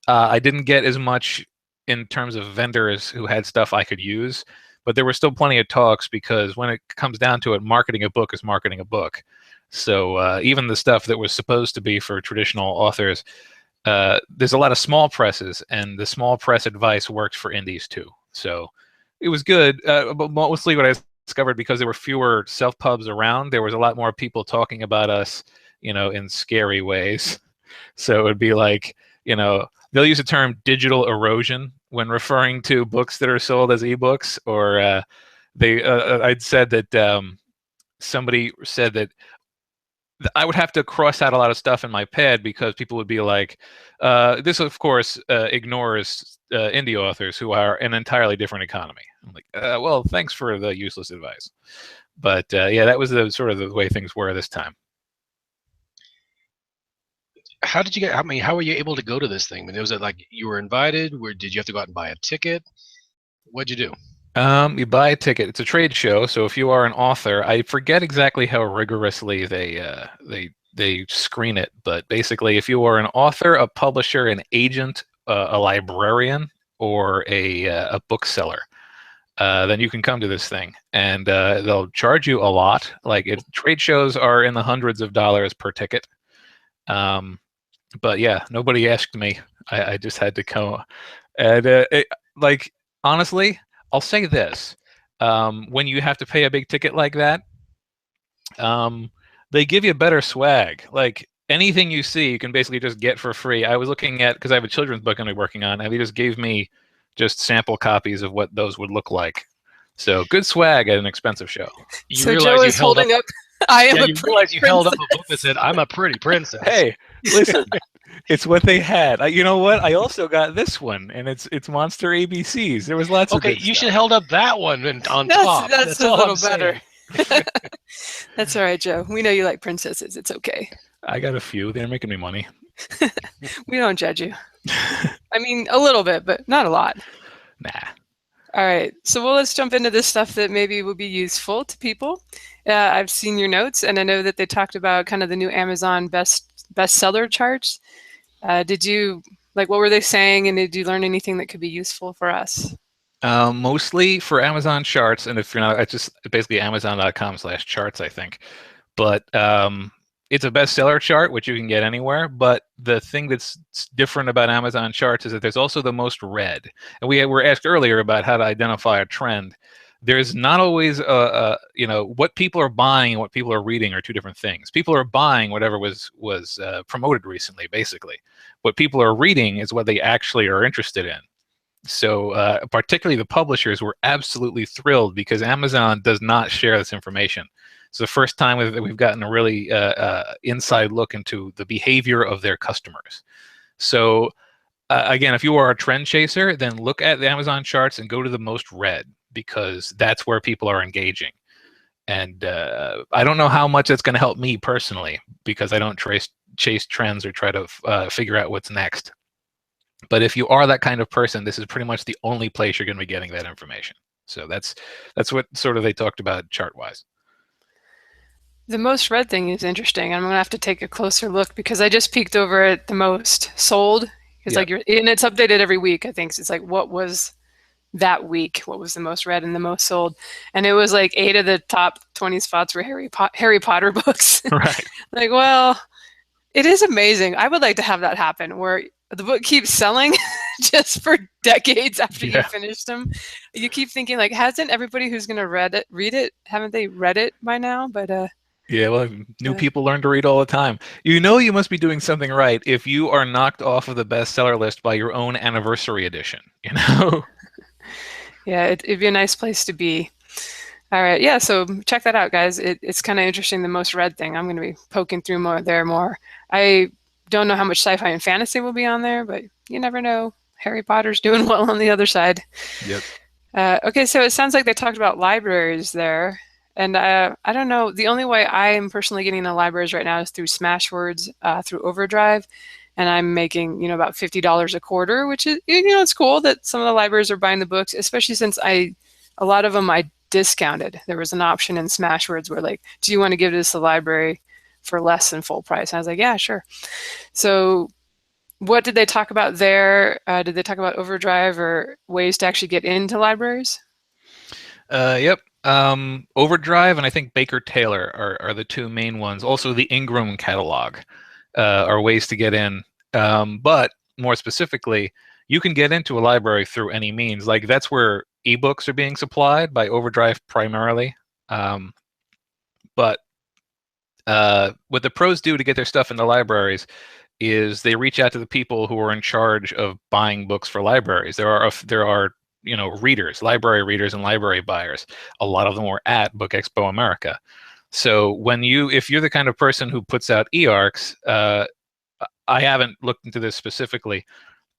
I didn't get as much in terms of vendors who had stuff I could use. But there were still plenty of talks, because when it comes down to it, marketing a book is marketing a book. So even the stuff that was supposed to be for traditional authors, there's a lot of small presses, and the small press advice worked for indies too. So it was good, but mostly what I discovered, because there were fewer self-pubs around, there was a lot more people talking about us, in scary ways. So it would be like, they'll use the term digital erosion when referring to books that are sold as ebooks, or I'd said that somebody said that I would have to cross out a lot of stuff in my pad, because people would be like, this, of course, ignores indie authors who are an entirely different economy. I'm like, well, thanks for the useless advice. But yeah, that was sort of the way things were this time. How did you get? How were you able to go to this thing? Was it like you were invited? Did you have to go out and buy a ticket? What'd you do? You buy a ticket. It's a trade show, so if you are an author, I forget exactly how rigorously they screen it, but basically, if you are an author, a publisher, an agent, a librarian, or a bookseller, then you can come to this thing, and they'll charge you a lot. Trade shows are in the hundreds of dollars per ticket. But yeah, nobody asked me. I just had to go. And honestly, I'll say this. When you have to pay a big ticket like that, they give you better swag. Like, anything you see, you can basically just get for free. I was looking at, because I have a children's book I'm working on, and they just gave me just sample copies of what those would look like. So good swag at an expensive show. So Joe is holding up. I am a pretty princess. You held up a book that said, "I'm a pretty princess." Hey, listen, it's what they had. You know what? I also got this one, and it's Monster ABCs. There was lots of good you stuff. should held up that one on top. That's a little better. That's all right, Joe. We know you like princesses. It's okay. I got a few. They're making me money. We don't judge you. I mean, a little bit, but not a lot. Nah. All right. So let's jump into this stuff that maybe will be useful to people. I've seen your notes, and I know that they talked about kind of the new Amazon bestseller charts. What were they saying, and did you learn anything that could be useful for us? Mostly for Amazon charts, and if you're not, it's just basically amazon.com/charts, I think. But it's a bestseller chart, which you can get anywhere. But the thing that's different about Amazon charts is that there's also the most read. And we were asked earlier about how to identify a trend. There's not always what people are buying and what people are reading are two different things. People are buying whatever was promoted recently, basically. What people are reading is what they actually are interested in. So particularly the publishers were absolutely thrilled, because Amazon does not share this information. It's the first time that we've gotten a really inside look into the behavior of their customers. So again, if you are a trend chaser, then look at the Amazon charts and go to the most read, because that's where people are engaging. And I don't know how much that's going to help me personally, because I don't chase trends or try to figure out what's next. But if you are that kind of person, this is pretty much the only place you're going to be getting that information. So that's what sort of they talked about chart-wise. The most read thing is interesting. I'm going to have to take a closer look, because I just peeked over at the most sold. Because and it's updated every week, I think. So it's like, what was that week? What was the most read and the most sold? And it was like 8 of the top 20 spots were Harry Potter books. Right. Like, well, it is amazing. I would like to have that happen, where the book keeps selling just for decades after you finished them. You keep thinking, like, hasn't everybody who's going to read it, haven't they read it by now? But yeah, well, new people learn to read all the time. You must be doing something right if you are knocked off of the bestseller list by your own anniversary edition, Yeah, it'd be a nice place to be. All right, yeah, so check that out, guys. It's kind of interesting, the most read thing. I'm going to be poking through more. I don't know how much sci-fi and fantasy will be on there, but you never know. Harry Potter's doing well on the other side. Yep. Okay, so it sounds like they talked about libraries there. And I don't know, the only way I am personally getting into libraries right now is through Smashwords, through Overdrive. and I'm making, about $50 a quarter, which is, it's cool that some of the libraries are buying the books, especially since a lot of them I discounted. There was an option in Smashwords where like, do you want to give this to the library for less than full price? And I was like, yeah, sure. So what did they talk about there? Did they talk about Overdrive or ways to actually get into libraries? Yep. Overdrive and I think Baker Taylor are the two main ones. Also, the Ingram catalog are ways to get in. But more specifically, you can get into a library through any means. Like that's where ebooks are being supplied by Overdrive primarily. But what the pros do to get their stuff into libraries is they reach out to the people who are in charge of buying books for libraries. There are readers, library readers, and library buyers. A lot of them were at Book Expo America. So if you're the kind of person who puts out e-arcs, I haven't looked into this specifically,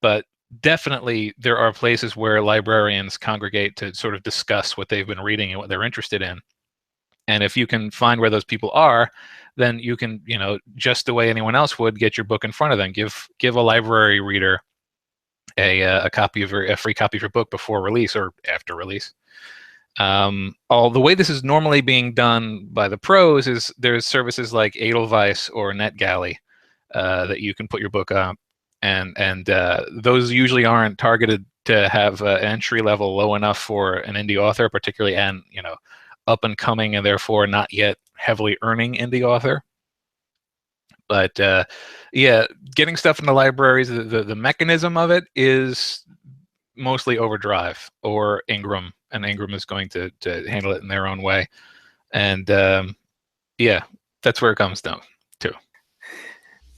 but definitely there are places where librarians congregate to sort of discuss what they've been reading and what they're interested in. And if you can find where those people are, then you can, just the way anyone else would, get your book in front of them. Give a library reader a free copy of your book before release or after release. The way this is normally being done by the pros is there's services like Edelweiss or NetGalley that you can put your book on, and those usually aren't targeted to have entry level low enough for an indie author, particularly up and coming and therefore not yet heavily earning indie author. But yeah, getting stuff in the libraries, the mechanism of it is mostly Overdrive or Ingram, and Ingram is going to handle it in their own way. And yeah, that's where it comes down to.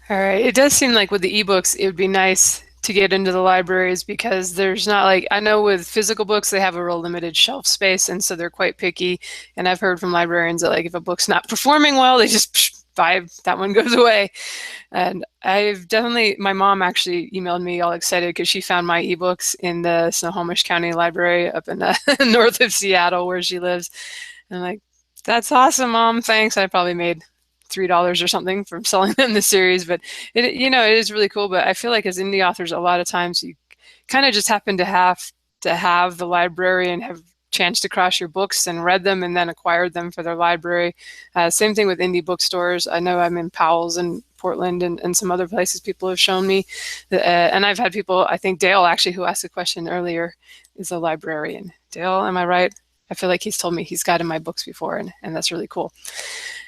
All right. It does seem like with the ebooks, it would be nice to get into the libraries because there's not like, I know with physical books, they have a real limited shelf space, and so they're quite picky. And I've heard from librarians that like if a book's not performing well, they just buy, that one goes away. And my mom actually emailed me all excited because she found my ebooks in the Snohomish County Library up in north of Seattle where she lives. And I'm like, that's awesome, Mom. Thanks. I probably made $3 or something from selling them the series, but it is really cool. But I feel like as indie authors, a lot of times you kind of just happen to have the librarian have chance to cross your books and read them and then acquired them for their library. Same thing with indie bookstores. I know I'm in Powell's in Portland and some other places people have shown me. And I've had people, I think Dale actually, who asked a question earlier, is a librarian. Dale, am I right? I feel like he's told me he's gotten my books before, and that's really cool.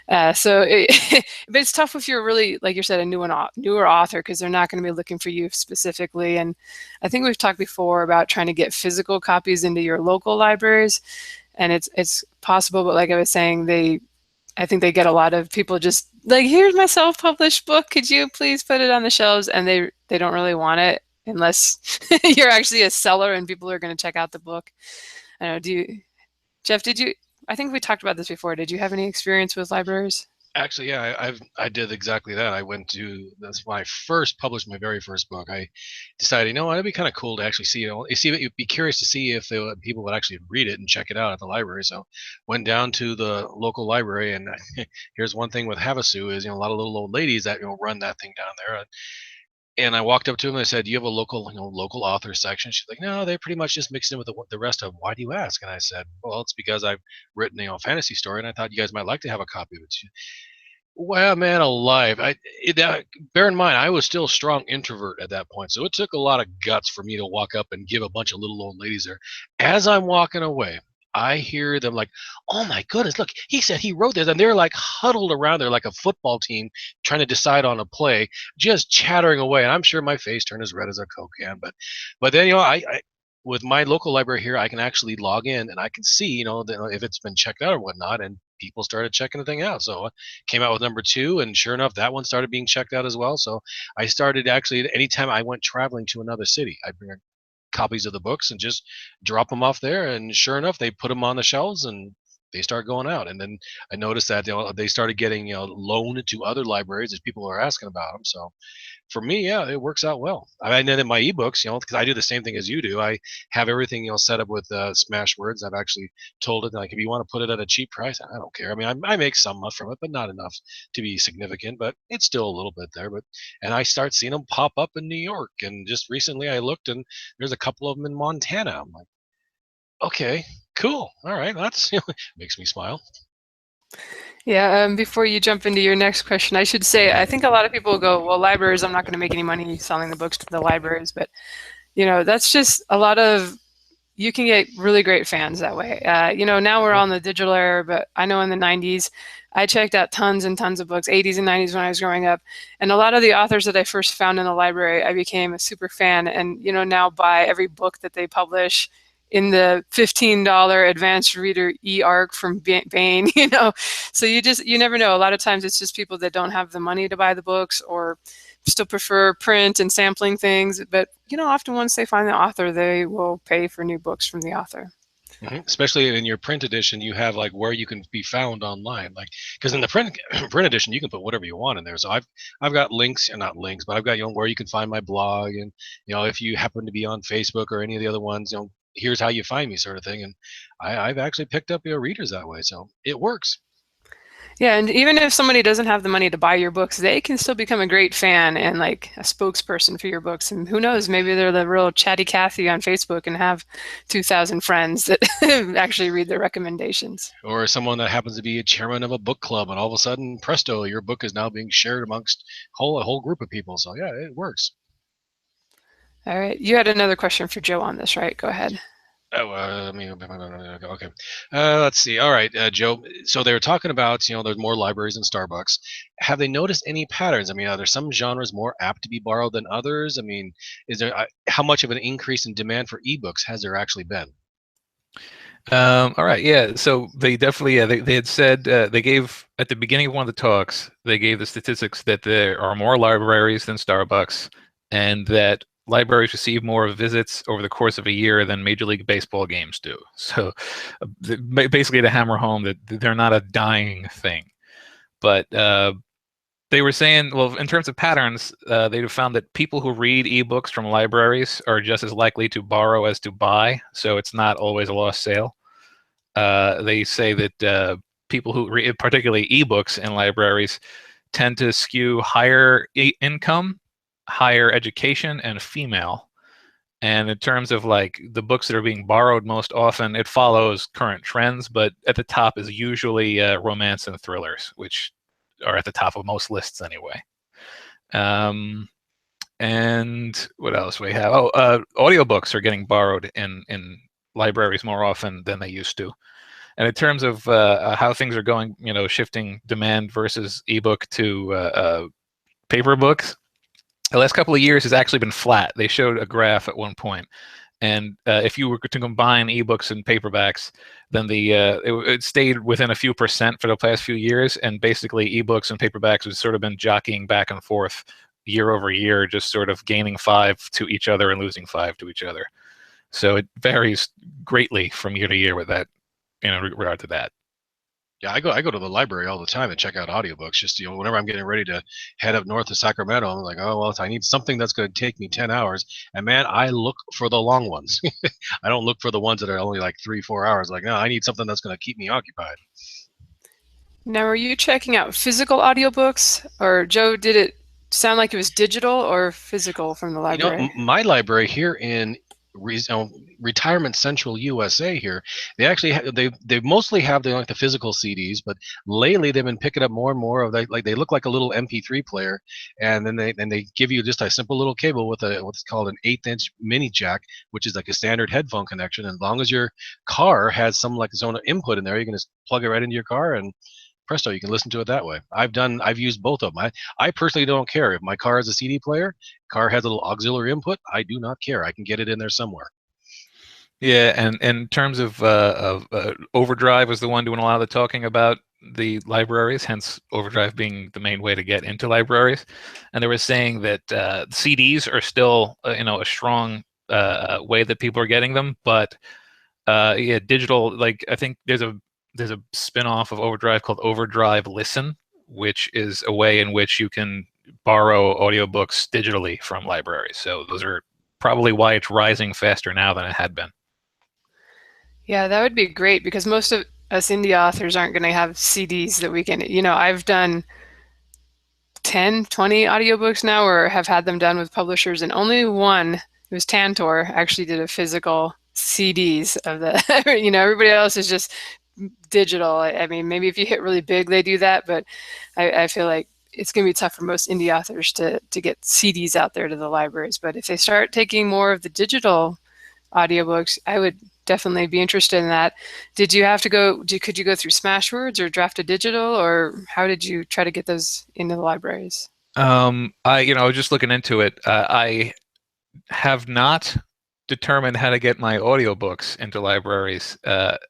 But it's tough if you're really, like you said, a newer author, because they're not going to be looking for you specifically. And I think we've talked before about trying to get physical copies into your local libraries, and it's possible. But like I was saying, I think they get a lot of people just like, here's my self-published book. Could you please put it on the shelves? And they don't really want it unless you're actually a seller and people are going to check out the book. I don't know. Jeff, I think we talked about this before. Did you have any experience with libraries? Actually, yeah, I did exactly that. That's when I published my very first book. I decided, it'd be kind of cool to actually see, you'd be curious to see if people would actually read it and check it out at the library. So went down to the local library, and here's one thing with Havasu is, a lot of little old ladies that, run that thing down there. And I walked up to him and I said, "Do you have a local author section?" She's like, "No, they pretty much just mixed in with the rest of them." "Why do you ask?" And I said, "Well, it's because I've written, a fantasy story, and I thought you guys might like to have a copy of it." Well, man alive. Bear in mind, I was still a strong introvert at that point, so it took a lot of guts for me to walk up and give a bunch of little old ladies there. As I'm walking away, I hear them like, "Oh my goodness, look, he said he wrote this." And they're like huddled around there like a football team trying to decide on a play, just chattering away. And I'm sure my face turned as red as a Coke can. But then, I with my local library here, I can actually log in and I can see, if it's been checked out or whatnot. And people started checking the thing out. So I came out with number 2, and sure enough, that one started being checked out as well. So I started actually, anytime I went traveling to another city, I'd bring copies of the books and just drop them off there. And sure enough, they put them on the shelves, and they start going out. And then I noticed that they started getting loaned to other libraries as people are asking about them. So for me, yeah, it works out well. I know that my ebooks, because I do the same thing as you do. I have everything, set up with Smashwords. I've actually told it, like, if you want to put it at a cheap price, I don't care. I mean, I make some from it, but not enough to be significant. But it's still a little bit there. And I start seeing them pop up in New York. And just recently, I looked, and there's a couple of them in Montana. I'm like, okay, cool. All right, that's makes me smile. Yeah, before you jump into your next question, I should say, I think a lot of people go, well, libraries, I'm not going to make any money selling the books to the libraries, but, that's just a lot of, you can get really great fans that way. Now we're on the digital era, but I know in the 90s, I checked out tons and tons of books, 80s and 90s when I was growing up. And a lot of the authors that I first found in the library, I became a super fan and, now buy every book that they publish in the $15 advanced reader e-arc from Bain, So you never know. A lot of times it's just people that don't have the money to buy the books or still prefer print and sampling things. But, often once they find the author, they will pay for new books from the author. Especially in your print edition, you have like where you can be found online, like because in the print edition you can put whatever you want in there. So I've got links, not links, but I've got where you can find my blog, and if you happen to be on Facebook or any of the other ones, here's how you find me, sort of thing. And I've actually picked up readers that way, so it works. Yeah, and even if somebody doesn't have the money to buy your books, they can still become a great fan and like a spokesperson for your books. And who knows, maybe they're the real chatty Cathy on Facebook and have 2,000 friends that actually read their recommendations. Or someone that happens to be a chairman of a book club, and all of a sudden, presto, your book is now being shared amongst a whole group of people. So yeah, it works. All right, you had another question for Joe on this, right? Go ahead. Oh, okay. Let's see. All right, Joe. So they were talking about, there's more libraries in Starbucks. Have they noticed any patterns? I mean, are there some genres more apt to be borrowed than others? I mean, is there how much of an increase in demand for ebooks has there actually been? All right, yeah. So they definitely, they had said they gave at the beginning of one of the talks, they gave the statistics that there are more libraries than Starbucks, and that libraries receive more visits over the course of a year than Major League Baseball games do. So basically to hammer home that they're not a dying thing. But they were saying, well, in terms of patterns, they found that people who read ebooks from libraries are just as likely to borrow as to buy. So it's not always a lost sale. They say that people who read, particularly ebooks in libraries, tend to skew higher income, higher education, and female. And in terms of like the books that are being borrowed most often, it follows current trends, but at the top is usually romance and thrillers, which are at the top of most lists anyway. And what else we have? Oh, audiobooks are getting borrowed in libraries more often than they used to. And in terms of how things are going, shifting demand versus ebook to paper books, the last couple of years has actually been flat. They showed a graph at one point, and if you were to combine ebooks and paperbacks, then it stayed within a few percent for the past few years, and basically ebooks and paperbacks have sort of been jockeying back and forth year over year, just sort of gaining 5 to each other and losing 5 to each other. So it varies greatly from year to year with that, in regard to that. Yeah, I go to the library all the time and check out audiobooks. Just whenever I'm getting ready to head up north to Sacramento, I'm like, oh well, I need something that's going to take me 10 hours. And man, I look for the long ones. I don't look for the ones that are only like 3-4 hours. Like, no, I need something that's going to keep me occupied. Now, are you checking out physical audiobooks, or Joe, did it sound like it was digital or physical from the library? My library here in Retirement Central USA here, they actually they mostly have the physical CDs, but lately they've been picking up more and more of like they look like a little MP3 player, and then they give you just a simple little cable with what's called an 1/8-inch mini jack, which is like a standard headphone connection. And as long as your car has some like its own input in there, you can just plug it right into your car, and presto, you can listen to it that way. I've used both of them. I personally don't care if my car has a CD player, car has a little auxiliary input. I do not care. I can get it in there somewhere. Yeah, and in terms of Overdrive was the one doing a lot of the talking about the libraries, hence Overdrive being the main way to get into libraries. And they were saying that CDs are still a strong way that people are getting them, but yeah, digital, like I think there's a there's a spin-off of Overdrive called Overdrive Listen, which is a way in which you can borrow audiobooks digitally from libraries. So those are probably why it's rising faster now than it had been. Yeah, that would be great because most of us indie authors aren't going to have CDs that we can, I've done 10, 20 audiobooks now or have had them done with publishers, and only one, it was Tantor, actually did a physical CDs of the, everybody else is just digital. I mean, maybe if you hit really big, they do that, but I feel like it's going to be tough for most indie authors to get CDs out there to the libraries. But if they start taking more of the digital audiobooks, I would definitely be interested in that. Did you have to could you go through Smashwords or Draft to Digital, or how did you try to get those into the libraries? I was just looking into it. I have not determined how to get my audiobooks into libraries.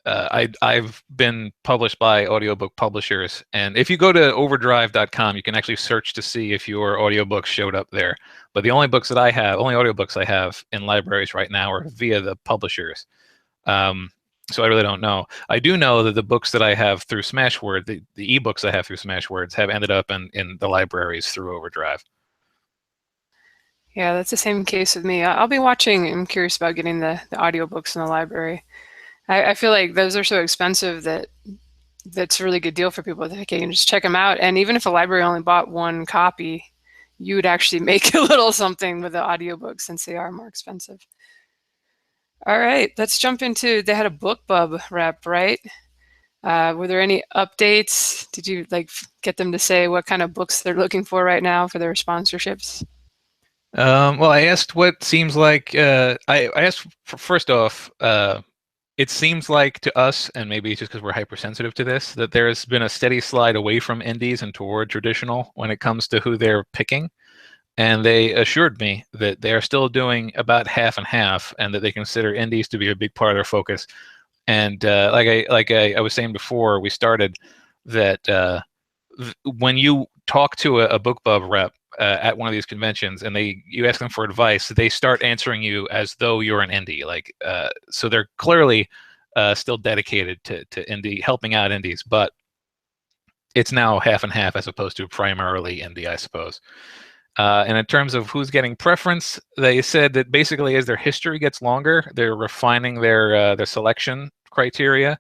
I've been published by audiobook publishers, and if you go to overdrive.com, you can actually search to see if your audiobooks showed up there. But the only audiobooks I have in libraries right now are via the publishers. So I really don't know. I do know that the books that I have through Smashword, the ebooks I have through Smashwords, have ended up in the libraries through Overdrive. Yeah, that's the same case with me. I'll be watching. I'm curious about getting the audiobooks in the library. I feel like those are so expensive that that's a really good deal for people that can just check them out. And even if a library only bought one copy, you would actually make a little something with the audiobooks since they are more expensive. All right, let's jump into, they had a Bookbub rep, right? Were there any updates? Did you get them to say what kind of books they're looking for right now for their sponsorships? Well, I asked what seems like, I asked, first off, it seems like to us, and maybe it's just because we're hypersensitive to this, that there's been a steady slide away from indies and toward traditional when it comes to who they're picking. And they assured me that they're still doing about half and half, and that they consider indies to be a big part of their focus. And like I was saying before we started, that when you talk to a BookBub rep at one of these conventions and you ask them for advice, they start answering you as though you're an indie. So they're clearly still dedicated to indie, helping out indies, but it's now half and half as opposed to primarily indie, I suppose. And in terms of who's getting preference, they said that basically as their history gets longer, they're refining their selection criteria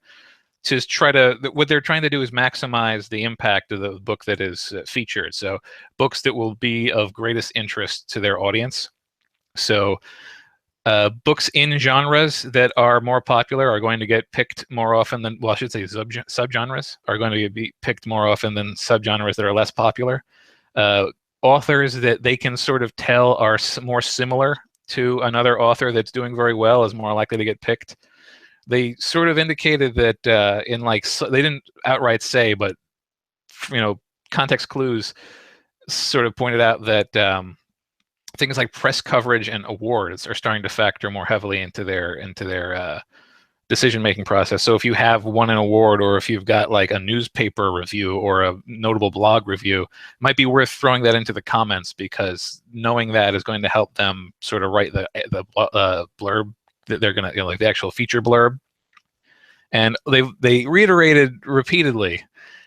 to try to, what they're trying to do is maximize the impact of the book that is featured. So books that will be of greatest interest to their audience. So books in genres that are more popular are going to get picked more often than, well, I should say subgenres are going to be picked more often than subgenres that are less popular. Authors that they can sort of tell are more similar to another author that's doing very well is more likely to get picked. They sort of indicated that they didn't outright say, but context clues sort of pointed out that things like press coverage and awards are starting to factor more heavily into their decision-making process. So if you have won an award, or if you've got like a newspaper review or a notable blog review, it might be worth throwing that into the comments, because knowing that is going to help them sort of write the blurb that they're going to, like the actual feature blurb. And they reiterated repeatedly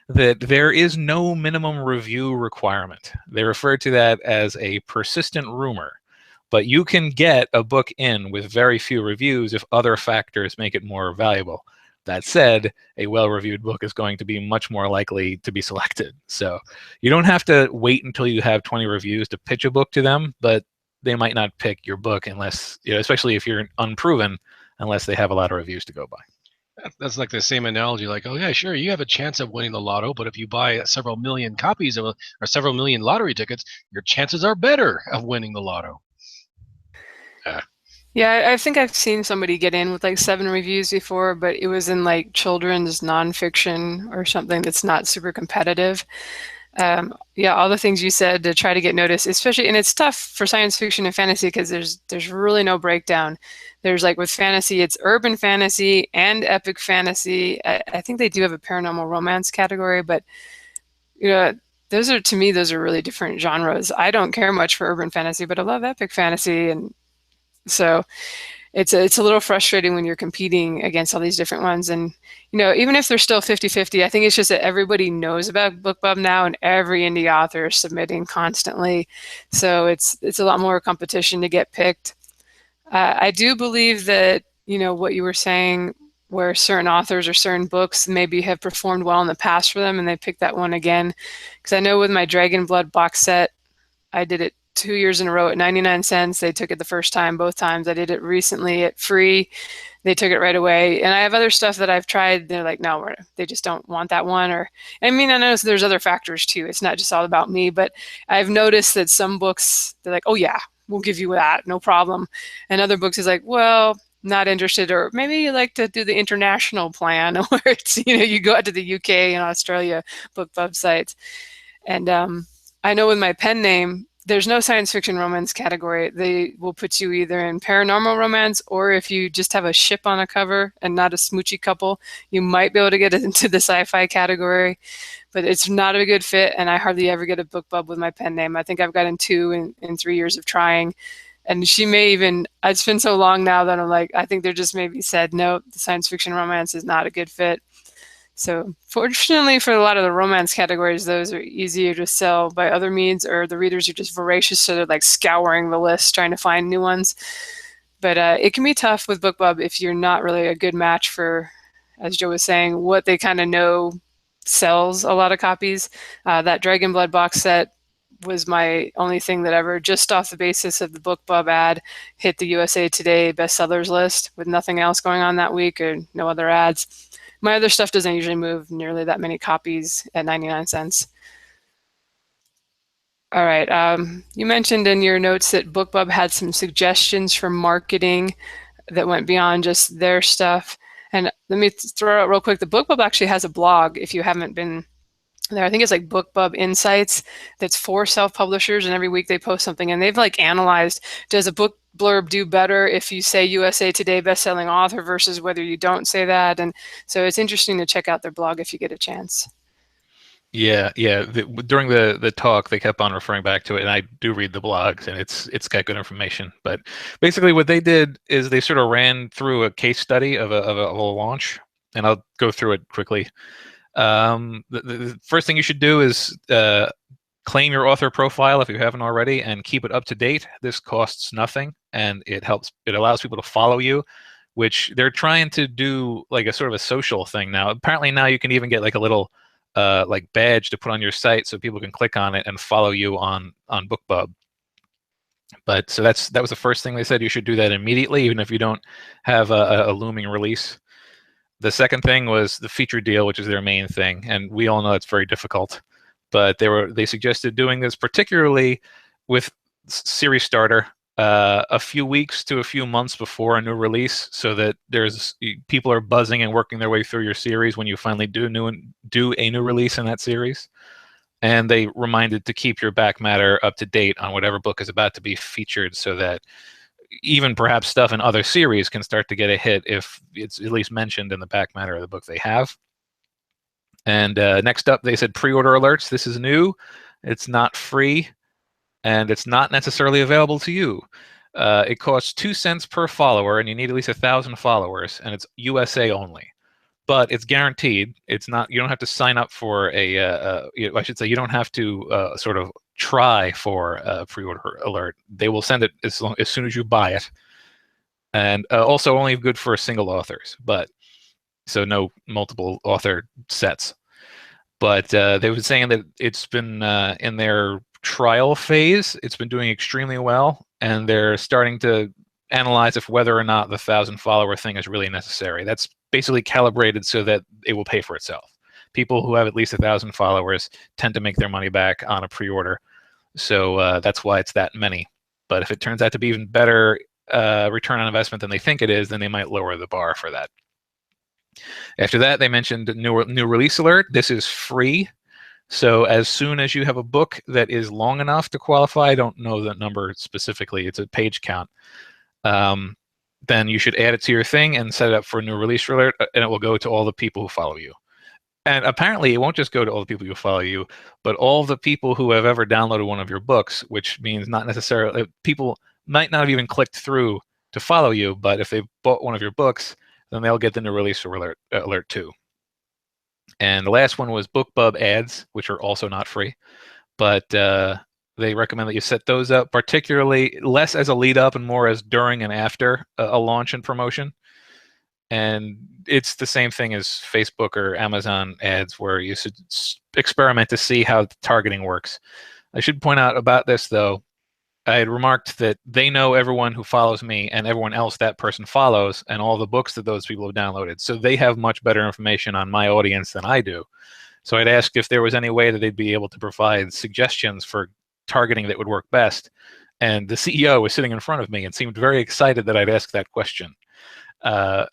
that there is no minimum review requirement. They refer to that as a persistent rumor. But you can get a book in with very few reviews if other factors make it more valuable. That said, a well-reviewed book is going to be much more likely to be selected. So you don't have to wait until you have 20 reviews to pitch a book to them, but they might not pick your book unless, especially if you're unproven, unless they have a lot of reviews to go by. That's like the same analogy, like, oh yeah, sure, you have a chance of winning the lotto, but if you buy several million copies or several million lottery tickets, your chances are better of winning the lotto. Yeah, I think I've seen somebody get in with like 7 reviews before, but it was in like children's nonfiction or something that's not super competitive. Yeah, all the things you said to try to get noticed, especially, and it's tough for science fiction and fantasy because there's really no breakdown. There's like with fantasy, it's urban fantasy and epic fantasy. I think they do have a paranormal romance category, but those are, to me, those are really different genres. I don't care much for urban fantasy, but I love epic fantasy, and so it's a little frustrating when you're competing against all these different ones. And, even if they're still 50-50, I think it's just that everybody knows about BookBub now, and every indie author is submitting constantly. So it's a lot more competition to get picked. I do believe that, what you were saying, where certain authors or certain books maybe have performed well in the past for them and they pick that one again. Because I know with my Dragon Blood box set, I did it 2 years in a row at 99 cents. They took it the first time, both times. I did it recently at free. They took it right away. And I have other stuff that I've tried. They're like, no, they just don't want that one. Or, I know there's other factors too. It's not just all about me, but I've noticed that some books, they're like, oh yeah, we'll give you that, no problem. And other books is like, well, not interested, or maybe you like to do the international plan where it's, you go out to the UK and Australia BookBub sites. And I know with my pen name, there's no science fiction romance category. They will put you either in paranormal romance, or if you just have a ship on a cover and not a smoochy couple, you might be able to get into the sci-fi category, but it's not a good fit. And I hardly ever get a BookBub with my pen name. I think I've gotten 2 in 3 years of trying. And she may even, it's been so long now that I'm like, I think they're just maybe said, no, the science fiction romance is not a good fit. So fortunately for a lot of the romance categories, those are easier to sell by other means, or the readers are just voracious, so they're like scouring the list trying to find new ones. But it can be tough with BookBub if you're not really a good match for, as Joe was saying, what they kind of know sells a lot of copies. That Dragon Blood box set was my only thing that ever, just off the basis of the BookBub ad, hit the USA Today bestsellers list with nothing else going on that week or no other ads. My other stuff doesn't usually move nearly that many copies at 99 cents. All right. You mentioned in your notes that BookBub had some suggestions for marketing that went beyond just their stuff. And let me throw out real quick, the BookBub actually has a blog if you haven't been there. I think it's like BookBub Insights that's for self-publishers, and every week they post something, and they've like analyzed, does a book blurb do better if you say USA Today bestselling author versus whether you don't say that? And so it's interesting to check out their blog if you get a chance. Yeah. During the talk, they kept on referring back to it, and I do read the blogs, and it's got good information. But basically, what they did is they sort of ran through a case study of a launch, and I'll go through it quickly. The first thing you should do is claim your author profile if you haven't already, and keep it up to date. This costs nothing, and it allows people to follow you, which they're trying to do like a sort of a social thing now. Apparently now you can even get like a little like badge to put on your site so people can click on it and follow you on BookBub. But so that was the first thing they said. You should do that immediately, even if you don't have a looming release. The second thing was the feature deal, which is their main thing, and we all know it's very difficult. But they suggested doing this particularly with series starter a few weeks to a few months before a new release, so that people are buzzing and working their way through your series when you finally do a new release in that series. And they reminded to keep your back matter up to date on whatever book is about to be featured, so that even perhaps stuff in other series can start to get a hit if it's at least mentioned in the back matter of the book they have. And next up, they said pre-order alerts. This is new. It's not free, and it's not necessarily available to you. It costs 2 cents per follower, and you need at least 1,000 followers, and it's USA only. But it's guaranteed. It's not. You don't have to sign up for I should say you don't have to sort of try for a pre-order alert. They will send it as soon as you buy it, and also only good for single authors. But so no multiple author sets. But they were saying that it's been in their trial phase. It's been doing extremely well, and they're starting to analyze if whether or not the 1,000 follower thing is really necessary. That's basically calibrated so that it will pay for itself. People who have at least 1,000 followers tend to make their money back on a pre-order. So that's why it's that many. But if it turns out to be even better return on investment than they think it is, then they might lower the bar for that. After that, they mentioned new release alert. This is free. So as soon as you have a book that is long enough to qualify, I don't know the number specifically, it's a page count, then you should add it to your thing and set it up for a new release alert, and it will go to all the people who follow you. And apparently it won't just go to all the people who follow you, but all the people who have ever downloaded one of your books, which means not necessarily, people might not have even clicked through to follow you, but if they bought one of your books, then they'll get the new release alert too. And the last one was Bookbub ads, which are also not free, but they recommend that you set those up, particularly less as a lead up and more as during and after a launch and promotion. And it's the same thing as Facebook or Amazon ads, where you should experiment to see how the targeting works. I should point out about this, though, I had remarked that they know everyone who follows me and everyone else that person follows and all the books that those people have downloaded. So they have much better information on my audience than I do. So I'd ask if there was any way that they'd be able to provide suggestions for targeting that would work best. And the CEO was sitting in front of me and seemed very excited that I'd ask that question. They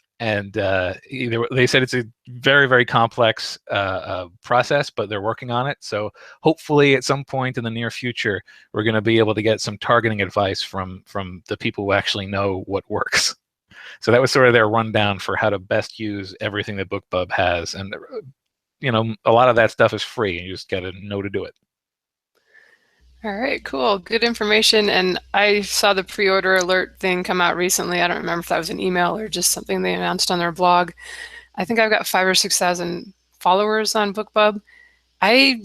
said it's a very, very complex process, but they're working on it. So hopefully at some point in the near future, we're going to be able to get some targeting advice from the people who actually know what works. So that was sort of their rundown for how to best use everything that Bookbub has. And, you know, a lot of that stuff is free, and you just got to know to do it. All right, cool. Good information. And I saw the pre-order alert thing come out recently. I don't remember if that was an email or just something they announced on their blog. I think I've got 5,000 or 6,000 followers on Bookbub. I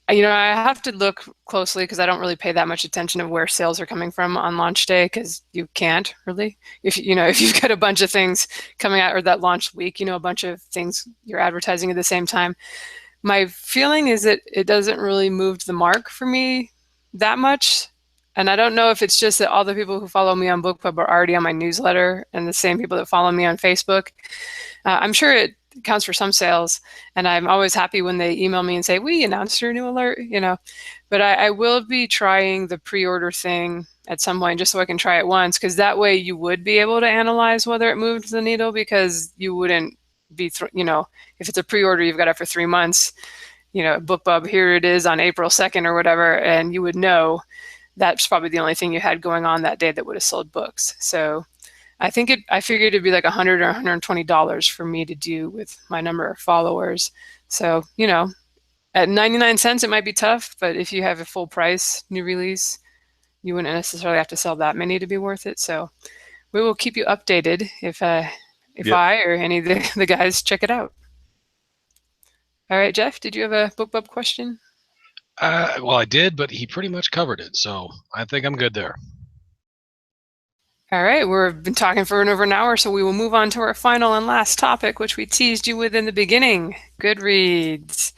have to look closely because I don't really pay that much attention of where sales are coming from on launch day, because you can't really. If you've got a bunch of things coming out, or that launch week, a bunch of things you're advertising at the same time. My feeling is that it doesn't really move the mark for me that much. And I don't know if it's just that all the people who follow me on Bookbub are already on my newsletter, and the same people that follow me on Facebook. I'm sure it counts for some sales, and I'm always happy when they email me and say, we announced your new alert, But I will be trying the pre-order thing at some point, just so I can try it once, because that way you would be able to analyze whether it moved the needle, because you wouldn't be, if it's a pre-order, you've got it for 3 months. Bookbub, here it is on April 2nd or whatever, and you would know that's probably the only thing you had going on that day that would have sold books. So I figured it'd be like $100 or $120 for me to do with my number of followers. So, at 99 cents, it might be tough, but if you have a full price new release, you wouldn't necessarily have to sell that many to be worth it. So we will keep you updated if I or any of the guys check it out. All right, Jeff, did you have a Bookbub question? Well, I did, but he pretty much covered it, so I think I'm good there. All right, we've been talking for over an hour, so we will move on to our final and last topic, which we teased you with in the beginning, Goodreads.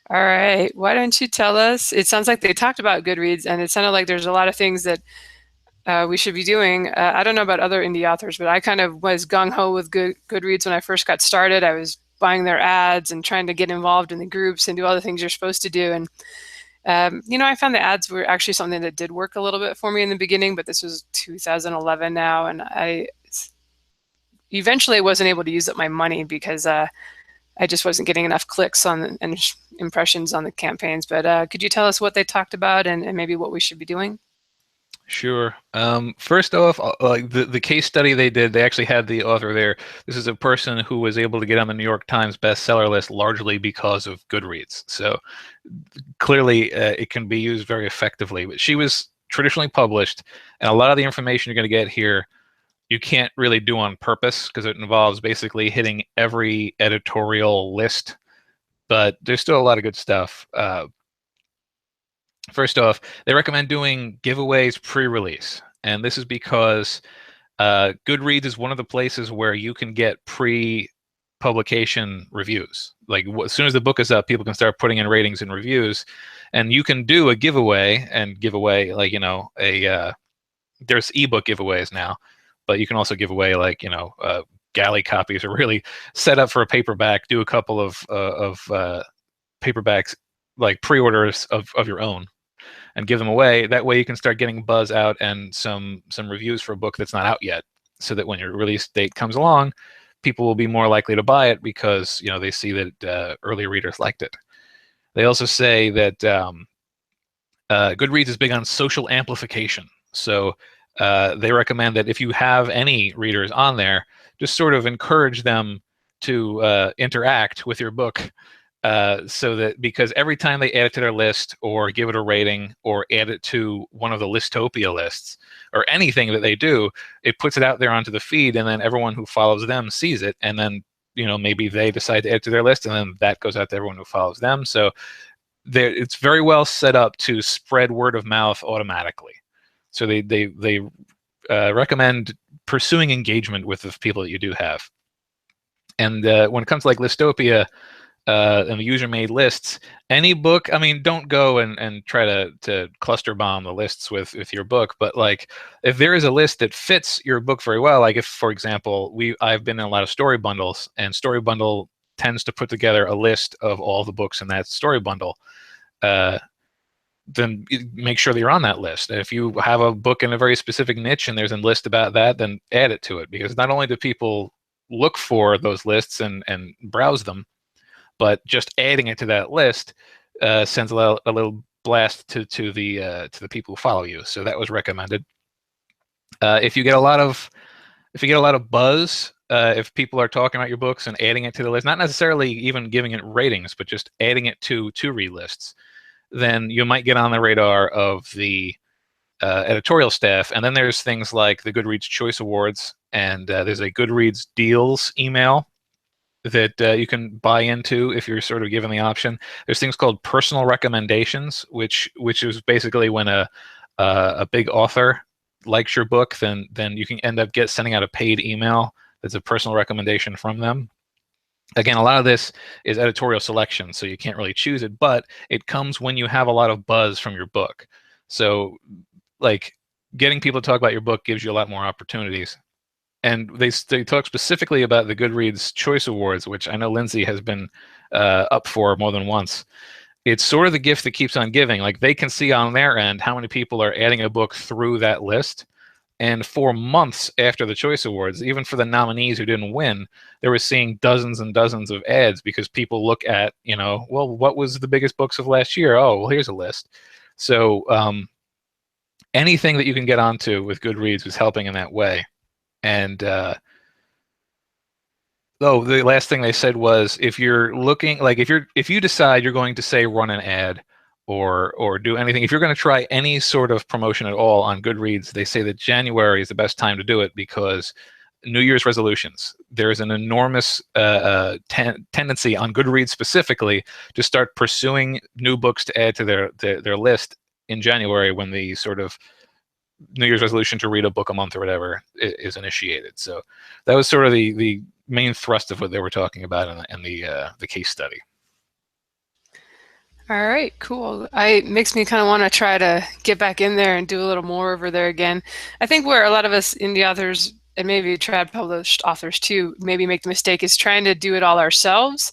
All right, why don't you tell us? It sounds like they talked about Goodreads, and it sounded like there's a lot of things that we should be doing. I don't know about other indie authors, but I kind of was gung-ho with Goodreads when I first got started. I was buying their ads and trying to get involved in the groups and do all the things you're supposed to do. And, I found the ads were actually something that did work a little bit for me in the beginning, but this was 2011 now. And I eventually wasn't able to use up my money because I just wasn't getting enough clicks and impressions on the campaigns. But could you tell us what they talked about and maybe what we should be doing? Sure. First off, like the case study they did, they actually had the author there. This is a person who was able to get on the New York Times bestseller list largely because of Goodreads. So clearly it can be used very effectively. But she was traditionally published, and a lot of the information you're going to get here you can't really do on purpose because it involves basically hitting every editorial list. But there's still a lot of good stuff. First off, they recommend doing giveaways pre-release, and this is because Goodreads is one of the places where you can get pre-publication reviews. Like as soon as the book is up, people can start putting in ratings and reviews, and you can do a giveaway and give away like there's ebook giveaways now, but you can also give away like galley copies or really set up for a paperback. Do a couple of paperbacks like pre-orders of your own and give them away. That way you can start getting buzz out and some reviews for a book that's not out yet, so that when your release date comes along, people will be more likely to buy it because they see that early readers liked it. They also say that Goodreads is big on social amplification. So they recommend that if you have any readers on there, just sort of encourage them to interact with your book so that because every time they add it to their list or give it a rating or add it to one of the Listopia lists or anything that they do, it puts it out there onto the feed, and then everyone who follows them sees it, and then maybe they decide to add it to their list, and then that goes out to everyone who follows them. So it's very well set up to spread word of mouth automatically. So they recommend pursuing engagement with the people that you do have. And when it comes to like Listopia and the user-made lists, any book, I mean, don't go and try to cluster bomb the lists with your book, but like if there is a list that fits your book very well, like if, for example, I've been in a lot of story bundles, and Story Bundle tends to put together a list of all the books in that story bundle, then make sure that you're on that list. If you have a book in a very specific niche and there's a list about that, then add it to it, because not only do people look for those lists and browse them, but just adding it to that list sends a little blast to the people who follow you. So that was recommended. If you get a lot of buzz, if people are talking about your books and adding it to the list, not necessarily even giving it ratings, but just adding it to read lists, then you might get on the radar of the editorial staff. And then there's things like the Goodreads Choice Awards, and there's a Goodreads Deals email that you can buy into if you're sort of given the option. There's things called personal recommendations, which is basically when a big author likes your book, then you can end up sending out a paid email that's a personal recommendation from them. Again, a lot of this is editorial selection, so you can't really choose it, but it comes when you have a lot of buzz from your book. So like getting people to talk about your book gives you a lot more opportunities. And they talk specifically about the Goodreads Choice Awards, which I know Lindsay has been up for more than once. It's sort of the gift that keeps on giving. Like they can see on their end how many people are adding a book through that list. And for months after the Choice Awards, even for the nominees who didn't win, they were seeing dozens and dozens of ads, because people look at, well, what was the biggest books of last year? Oh, well, here's a list. So anything that you can get onto with Goodreads is helping in that way. And the last thing they said was, if you're looking, like if you decide you're going to say run an ad or do anything, if you're going to try any sort of promotion at all on Goodreads, they say that January is the best time to do it, because New Year's resolutions, there's an enormous tendency on Goodreads specifically to start pursuing new books to add to their list in January, when the sort of New Year's resolution to read a book a month or whatever is initiated. So that was sort of the main thrust of what they were talking about in the case study. All right, cool. It makes me kind of want to try to get back in there and do a little more over there again. I think where a lot of us indie authors, and maybe trad published authors too, maybe make the mistake is trying to do it all ourselves.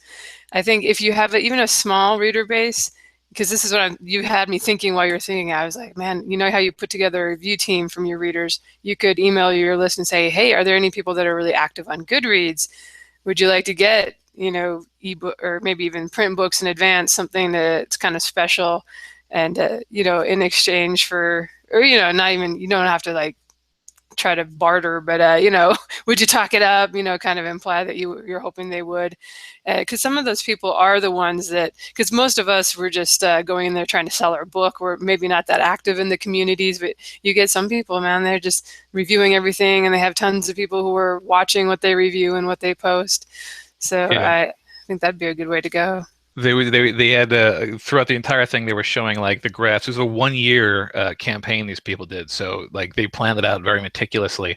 I think if you have even a small reader base, because this is what you had me thinking while you were thinking, I was like, man, you know how you put together a review team from your readers? You could email your list and say, hey, are there any people that are really active on Goodreads? Would you like to get, ebook or maybe even print books in advance, something that's kind of special, and in exchange for, or not even, you don't have to like try to barter, but would you talk it up, kind of imply that you're hoping they would, because some of those people are the ones that, because most of us were just going in there trying to sell our book. We're maybe not that active in the communities, but you get some people, man, they're just reviewing everything, and they have tons of people who are watching what they review and what they post. So yeah. I think that'd be a good way to go. They had throughout the entire thing, they were showing like the graphs. It was a 1-year campaign these people did, so like they planned it out very meticulously.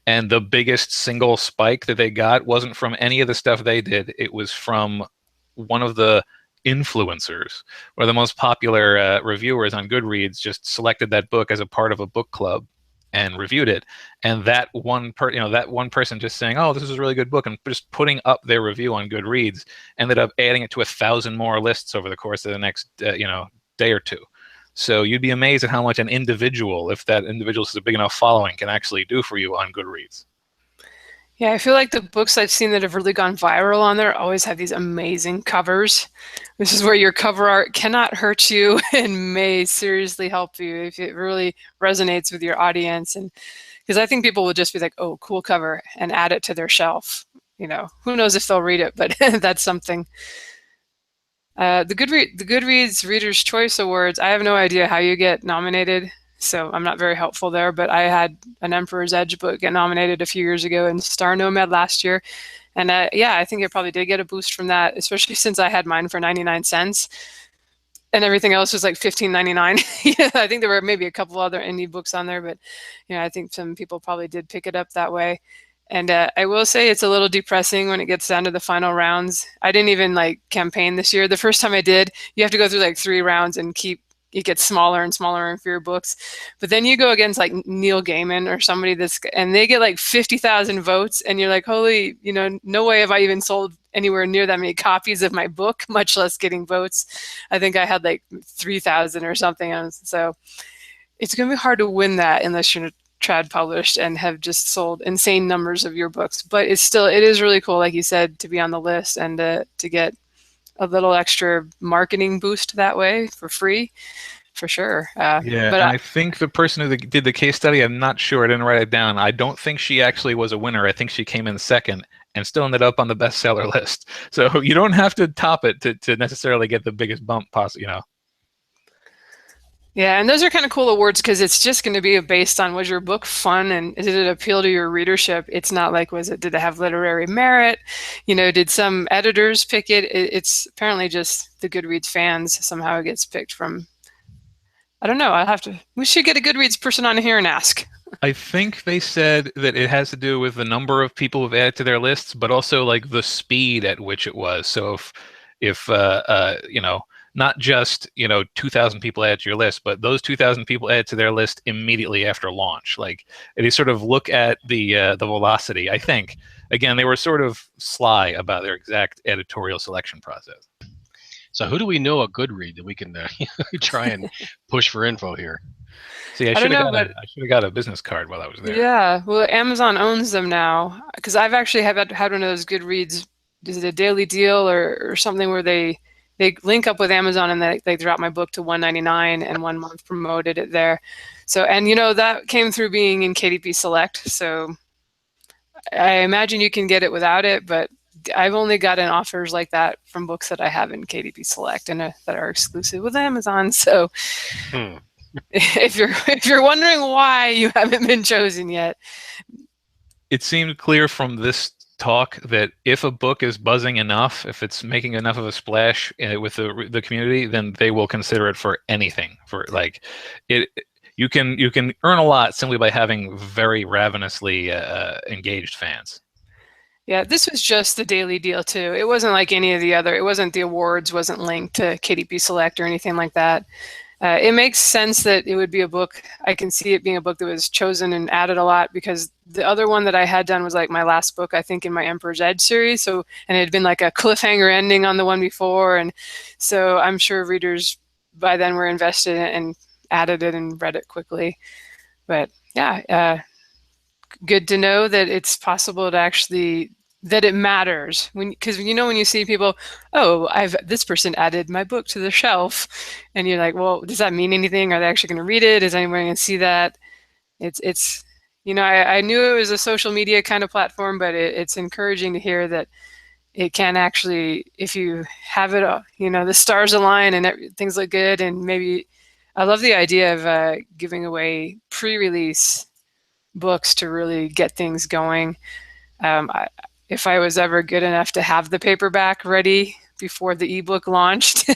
And the biggest single spike that they got wasn't from any of the stuff they did. It was from one of the influencers, or the most popular reviewers on Goodreads, just selected that book as a part of a book club and reviewed it. And that one person just saying, oh, this is a really good book, and just putting up their review on Goodreads, ended up adding it to 1,000 more lists over the course of the next day or two. So you'd be amazed at how much an individual, if that individual is a big enough following, can actually do for you on Goodreads. Yeah, I feel like the books I've seen that have really gone viral on there always have these amazing covers. This is where your cover art cannot hurt you and may seriously help you if it really resonates with your audience. And because I think people will just be like, oh, cool cover, and add it to their shelf. Who knows if they'll read it, but that's something. The Goodreads Reader's Choice Awards, I have no idea how you get nominated, so I'm not very helpful there, but I had an Emperor's Edge book get nominated a few years ago and Star Nomad last year. And yeah, I think it probably did get a boost from that, especially since I had mine for 99 cents and everything else was like $15.99. Yeah, I think there were maybe a couple other indie books on there, but I think some people probably did pick it up that way. And I will say it's a little depressing when it gets down to the final rounds. I didn't even like campaign this year. The first time I did, you have to go through like 3 rounds and it gets smaller and smaller and fewer books. But then you go against like Neil Gaiman or somebody and they get like 50,000 votes, and you're like, holy, no way have I even sold anywhere near that many copies of my book, much less getting votes. I think I had like 3,000 or something. And so it's going to be hard to win that unless you're trad published and have just sold insane numbers of your books. But it is really cool, like you said, to be on the list and to get a little extra marketing boost that way for free, for sure. Yeah, but and I think the person who did the case study, I'm not sure, I didn't write it down. I don't think she actually was a winner. I think she came in second and still ended up on the bestseller list. So you don't have to top it to necessarily get the biggest bump possible. Yeah, and those are kind of cool awards because it's just going to be based on, was your book fun and did it appeal to your readership? It's not like, did it have literary merit? Did some editors pick it? It's apparently just the Goodreads fans. Somehow it gets picked from, I don't know. We should get a Goodreads person on here and ask. I think they said that it has to do with the number of people who've added to their lists, but also like the speed at which it was. So if not just 2,000 people add to your list, but those 2,000 people add to their list immediately after launch. Like they sort of look at the velocity. I think again they were sort of sly about their exact editorial selection process. So who do we know at Goodreads that we can try and push for info here? See, I should have got a business card while I was there. Yeah, well, Amazon owns them now because I've actually had one of those Goodreads. Is it a daily deal or something where they link up with Amazon and they drop my book to $1.99 and 1 month promoted it there. So, and that came through being in KDP Select. So I imagine you can get it without it, but I've only gotten offers like that from books that I have in KDP Select and that are exclusive with Amazon. So if you're wondering why you haven't been chosen yet. It seemed clear from this talk that if a book is buzzing enough, if it's making enough of a splash with the community, then they will consider it for anything. For like it, you can earn a lot simply by having very ravenously engaged fans. Yeah, this was just the daily deal too. It wasn't like any of the other. It wasn't the awards. Wasn't linked to KDP Select or anything like that. It makes sense that it would be a book. I can see it being a book that was chosen and added a lot because the other one that I had done was like my last book, I think, in my Emperor's Edge series. So, and it had been like a cliffhanger ending on the one before. And so I'm sure readers by then were invested in it and added it and read it quickly. But yeah, good to know that it's possible to actually, that it matters because when you see people, this person added my book to the shelf, and you're like, well, does that mean anything? Are they actually going to read it? Is anyone going to see that? It's I knew it was a social media kind of platform, but it's encouraging to hear that it can actually, if you have it, the stars align and things look good, and maybe I love the idea of giving away pre-release books to really get things going. If I was ever good enough to have the paperback ready before the ebook launched,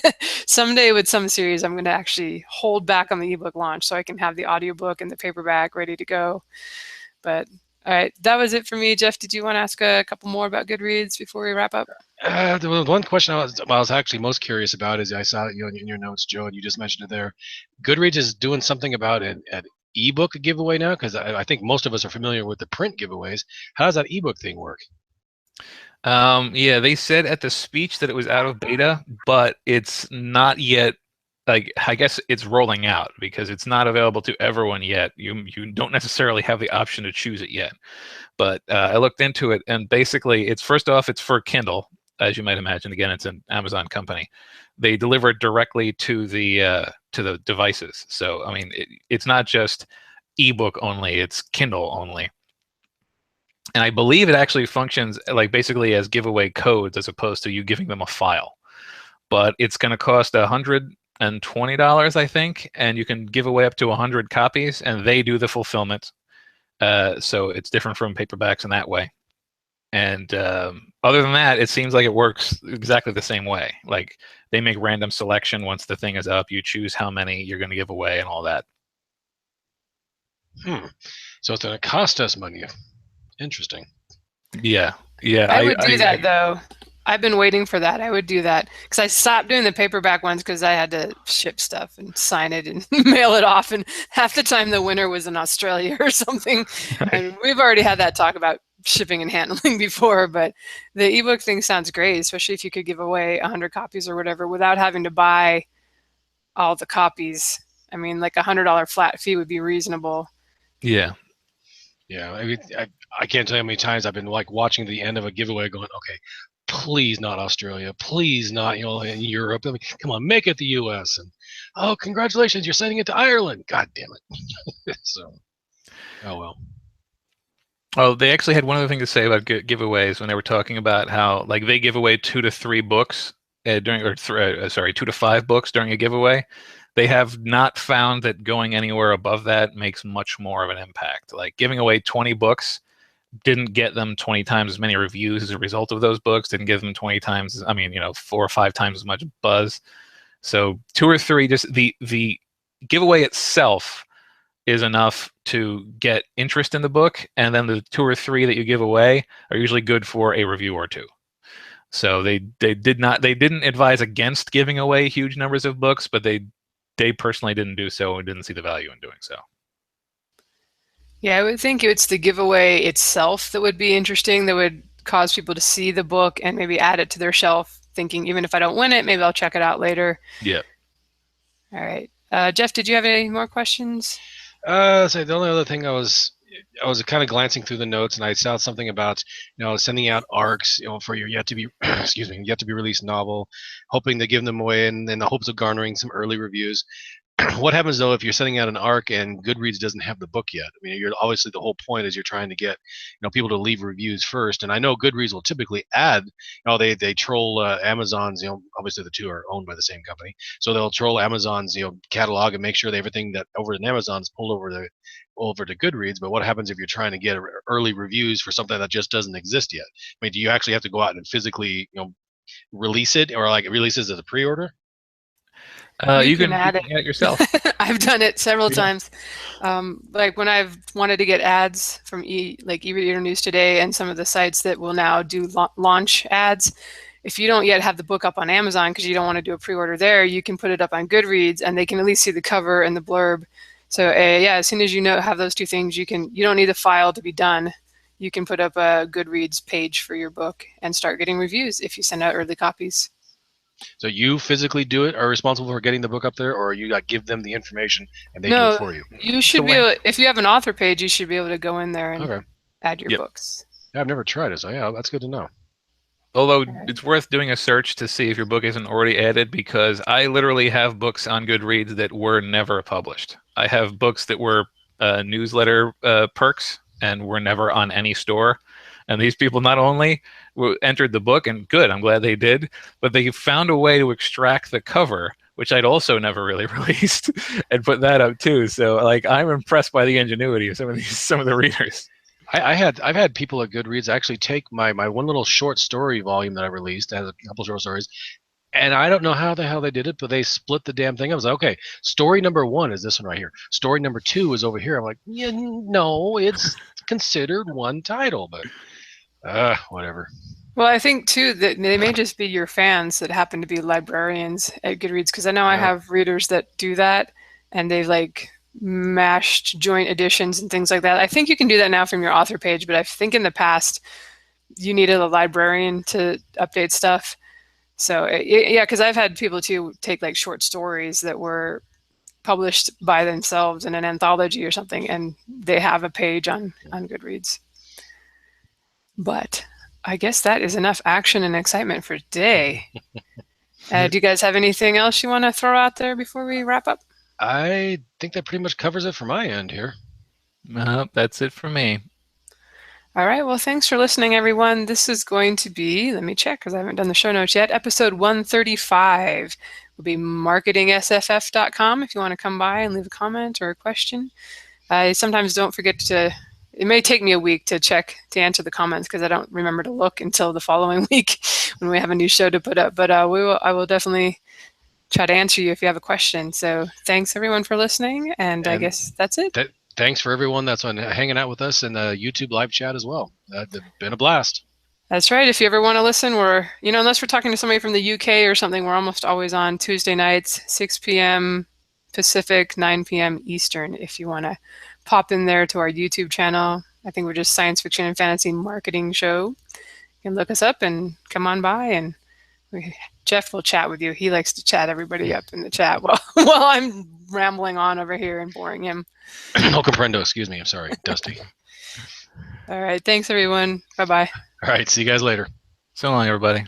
someday with some series, I'm going to actually hold back on the ebook launch so I can have the audiobook and the paperback ready to go. But all right, that was it for me. Jeff, did you want to ask a couple more about Goodreads before we wrap up? The one question I was actually most curious about is I saw in your notes, Joe, and you just mentioned it there. Goodreads is doing something about an ebook giveaway now, because I think most of us are familiar with the print giveaways. How does that ebook thing work? Yeah, they said at the speech that it was out of beta, but it's not yet. Like, I guess it's rolling out because it's not available to everyone yet. You don't necessarily have the option to choose it yet. But I looked into it, and basically, it's for Kindle, as you might imagine. Again, it's an Amazon company. They deliver it directly to the devices. So I mean, it's not just ebook only; it's Kindle only. And I believe it actually functions like basically as giveaway codes as opposed to you giving them a file. but it's going to cost $120, I think, and you can give away up to 100 copies, and they do the fulfillment. So it's different from paperbacks in that way. And other than that, it seems like it works exactly the same way. Like they make random selection once the thing is up. You choose how many you're going to give away and all that. So it's going to cost us money. Interesting. Yeah. Yeah. I would do that though. I've been waiting for that. I would do that because I stopped doing the paperback ones because I had to ship stuff and sign it and mail it off. And half the time the winner was in Australia or something. Right. And we've already had that talk about shipping and handling before, but the ebook thing sounds great, especially if you could give away 100 copies or whatever without having to buy all the copies. I mean, like $100 flat fee would be reasonable. Yeah. Yeah. I mean, I can't tell you how many times I've been like watching the end of a giveaway going, okay, please not Australia, please not, in Europe. I mean, come on, make it the US. And oh, congratulations, you're sending it to Ireland. God damn it. So, oh well. Oh, they actually had one other thing to say about giveaways when they were talking about how like they give away 2 to 3 books during, or 2 to 5 books during a giveaway. They have not found that going anywhere above that makes much more of an impact. Like giving away 20 books didn't get them 20 times as many reviews as a result of those books, didn't give them 20 times, 4 or 5 times as much buzz. So 2 or 3, just the giveaway itself is enough to get interest in the book, and then the 2 or 3 that you give away are usually good for a review or 2. So they didn't advise against giving away huge numbers of books, but they personally didn't do so and didn't see the value in doing so. Yeah, I would think it's the giveaway itself that would be interesting, that would cause people to see the book and maybe add it to their shelf, thinking even if I don't win it, maybe I'll check it out later. Yeah. All right. Jeff, did you have any more questions? So the only other thing I was kind of glancing through the notes, and I saw something about sending out ARCs for your yet to be yet to be released novel, hoping to give them away in the hopes of garnering some early reviews. What happens though if you're sending out an ARC and Goodreads doesn't have the book yet? I mean, you're obviously the whole point is you're trying to get people to leave reviews first, and I know Goodreads will typically add they troll Amazon's obviously the two are owned by the same company, so they'll troll Amazon's catalog and make sure that everything that over in Amazon is pulled over to Goodreads. But what happens if you're trying to get early reviews for something that just doesn't exist yet? I mean, do you actually have to go out and physically release it, or like release it as a pre-order? You can add it yourself. I've done it several times. Like when I've wanted to get ads from eReader News Today and some of the sites that will now do launch ads. If you don't yet have the book up on Amazon because you don't want to do a pre-order there, you can put it up on Goodreads and they can at least see the cover and the blurb. So yeah, as soon as have those 2 things, you don't need a file to be done. You can put up a Goodreads page for your book and start getting reviews if you send out early copies. So you physically do it, are responsible for getting the book up there, or you give them the information and they do it for you? You should be able, if you have an author page, you should be able to go in there and add your books. Yeah, I've never tried it, so yeah, that's good to know. Although it's worth doing a search to see if your book isn't already added, because I literally have books on Goodreads that were never published. I have books that were newsletter perks and were never on any store. And these people not only entered the book, and good, I'm glad they did, but they found a way to extract the cover, which I'd also never really released, and put that up too. So I'm impressed by the ingenuity of some of the readers. I've had people at Goodreads actually take my one little short story volume that I released, that has a couple short stories, and I don't know how the hell they did it, but they split the damn thing. I was like, okay, story number 1 is this one right here. Story number 2 is over here. I'm like, yeah, no, it's considered one title, but whatever. Well, I think too that they may just be your fans that happen to be librarians at Goodreads, because I know I have readers that do that, and they've mashed joint editions and things like that. I think you can do that now from your author page, but I think in the past you needed a librarian to update stuff. So yeah, because I've had people too take short stories that were published by themselves in an anthology or something, and they have a page on Goodreads. But I guess that is enough action and excitement for today. Do you guys have anything else you want to throw out there before we wrap up? I think that pretty much covers it for my end here. That's it for me. All right. Well, thanks for listening, everyone. This is going to be, let me check because I haven't done the show notes yet. Episode 135 will be marketingsff.com if you want to come by and leave a comment or a question. I sometimes don't forget to, it may take me a week to answer the comments because I don't remember to look until the following week when we have a new show to put up. But I will definitely try to answer you if you have a question. So thanks everyone for listening. And I guess that's it. Thanks for everyone that's hanging out with us in the YouTube live chat as well. It's been a blast. That's right. If you ever want to listen, unless we're talking to somebody from the UK or something, we're almost always on Tuesday nights, 6 p.m. Pacific, 9 p.m. Eastern. If you want to pop in there to our YouTube channel, I think we're just Science Fiction and Fantasy Marketing Show. You can look us up and come on by, and Jeff will chat with you. He likes to chat everybody up in the chat while I'm rambling on over here and boring him. No comprendo. Excuse me. I'm sorry, Dusty. All right. Thanks, everyone. Bye-bye. All right. See you guys later. So long, everybody.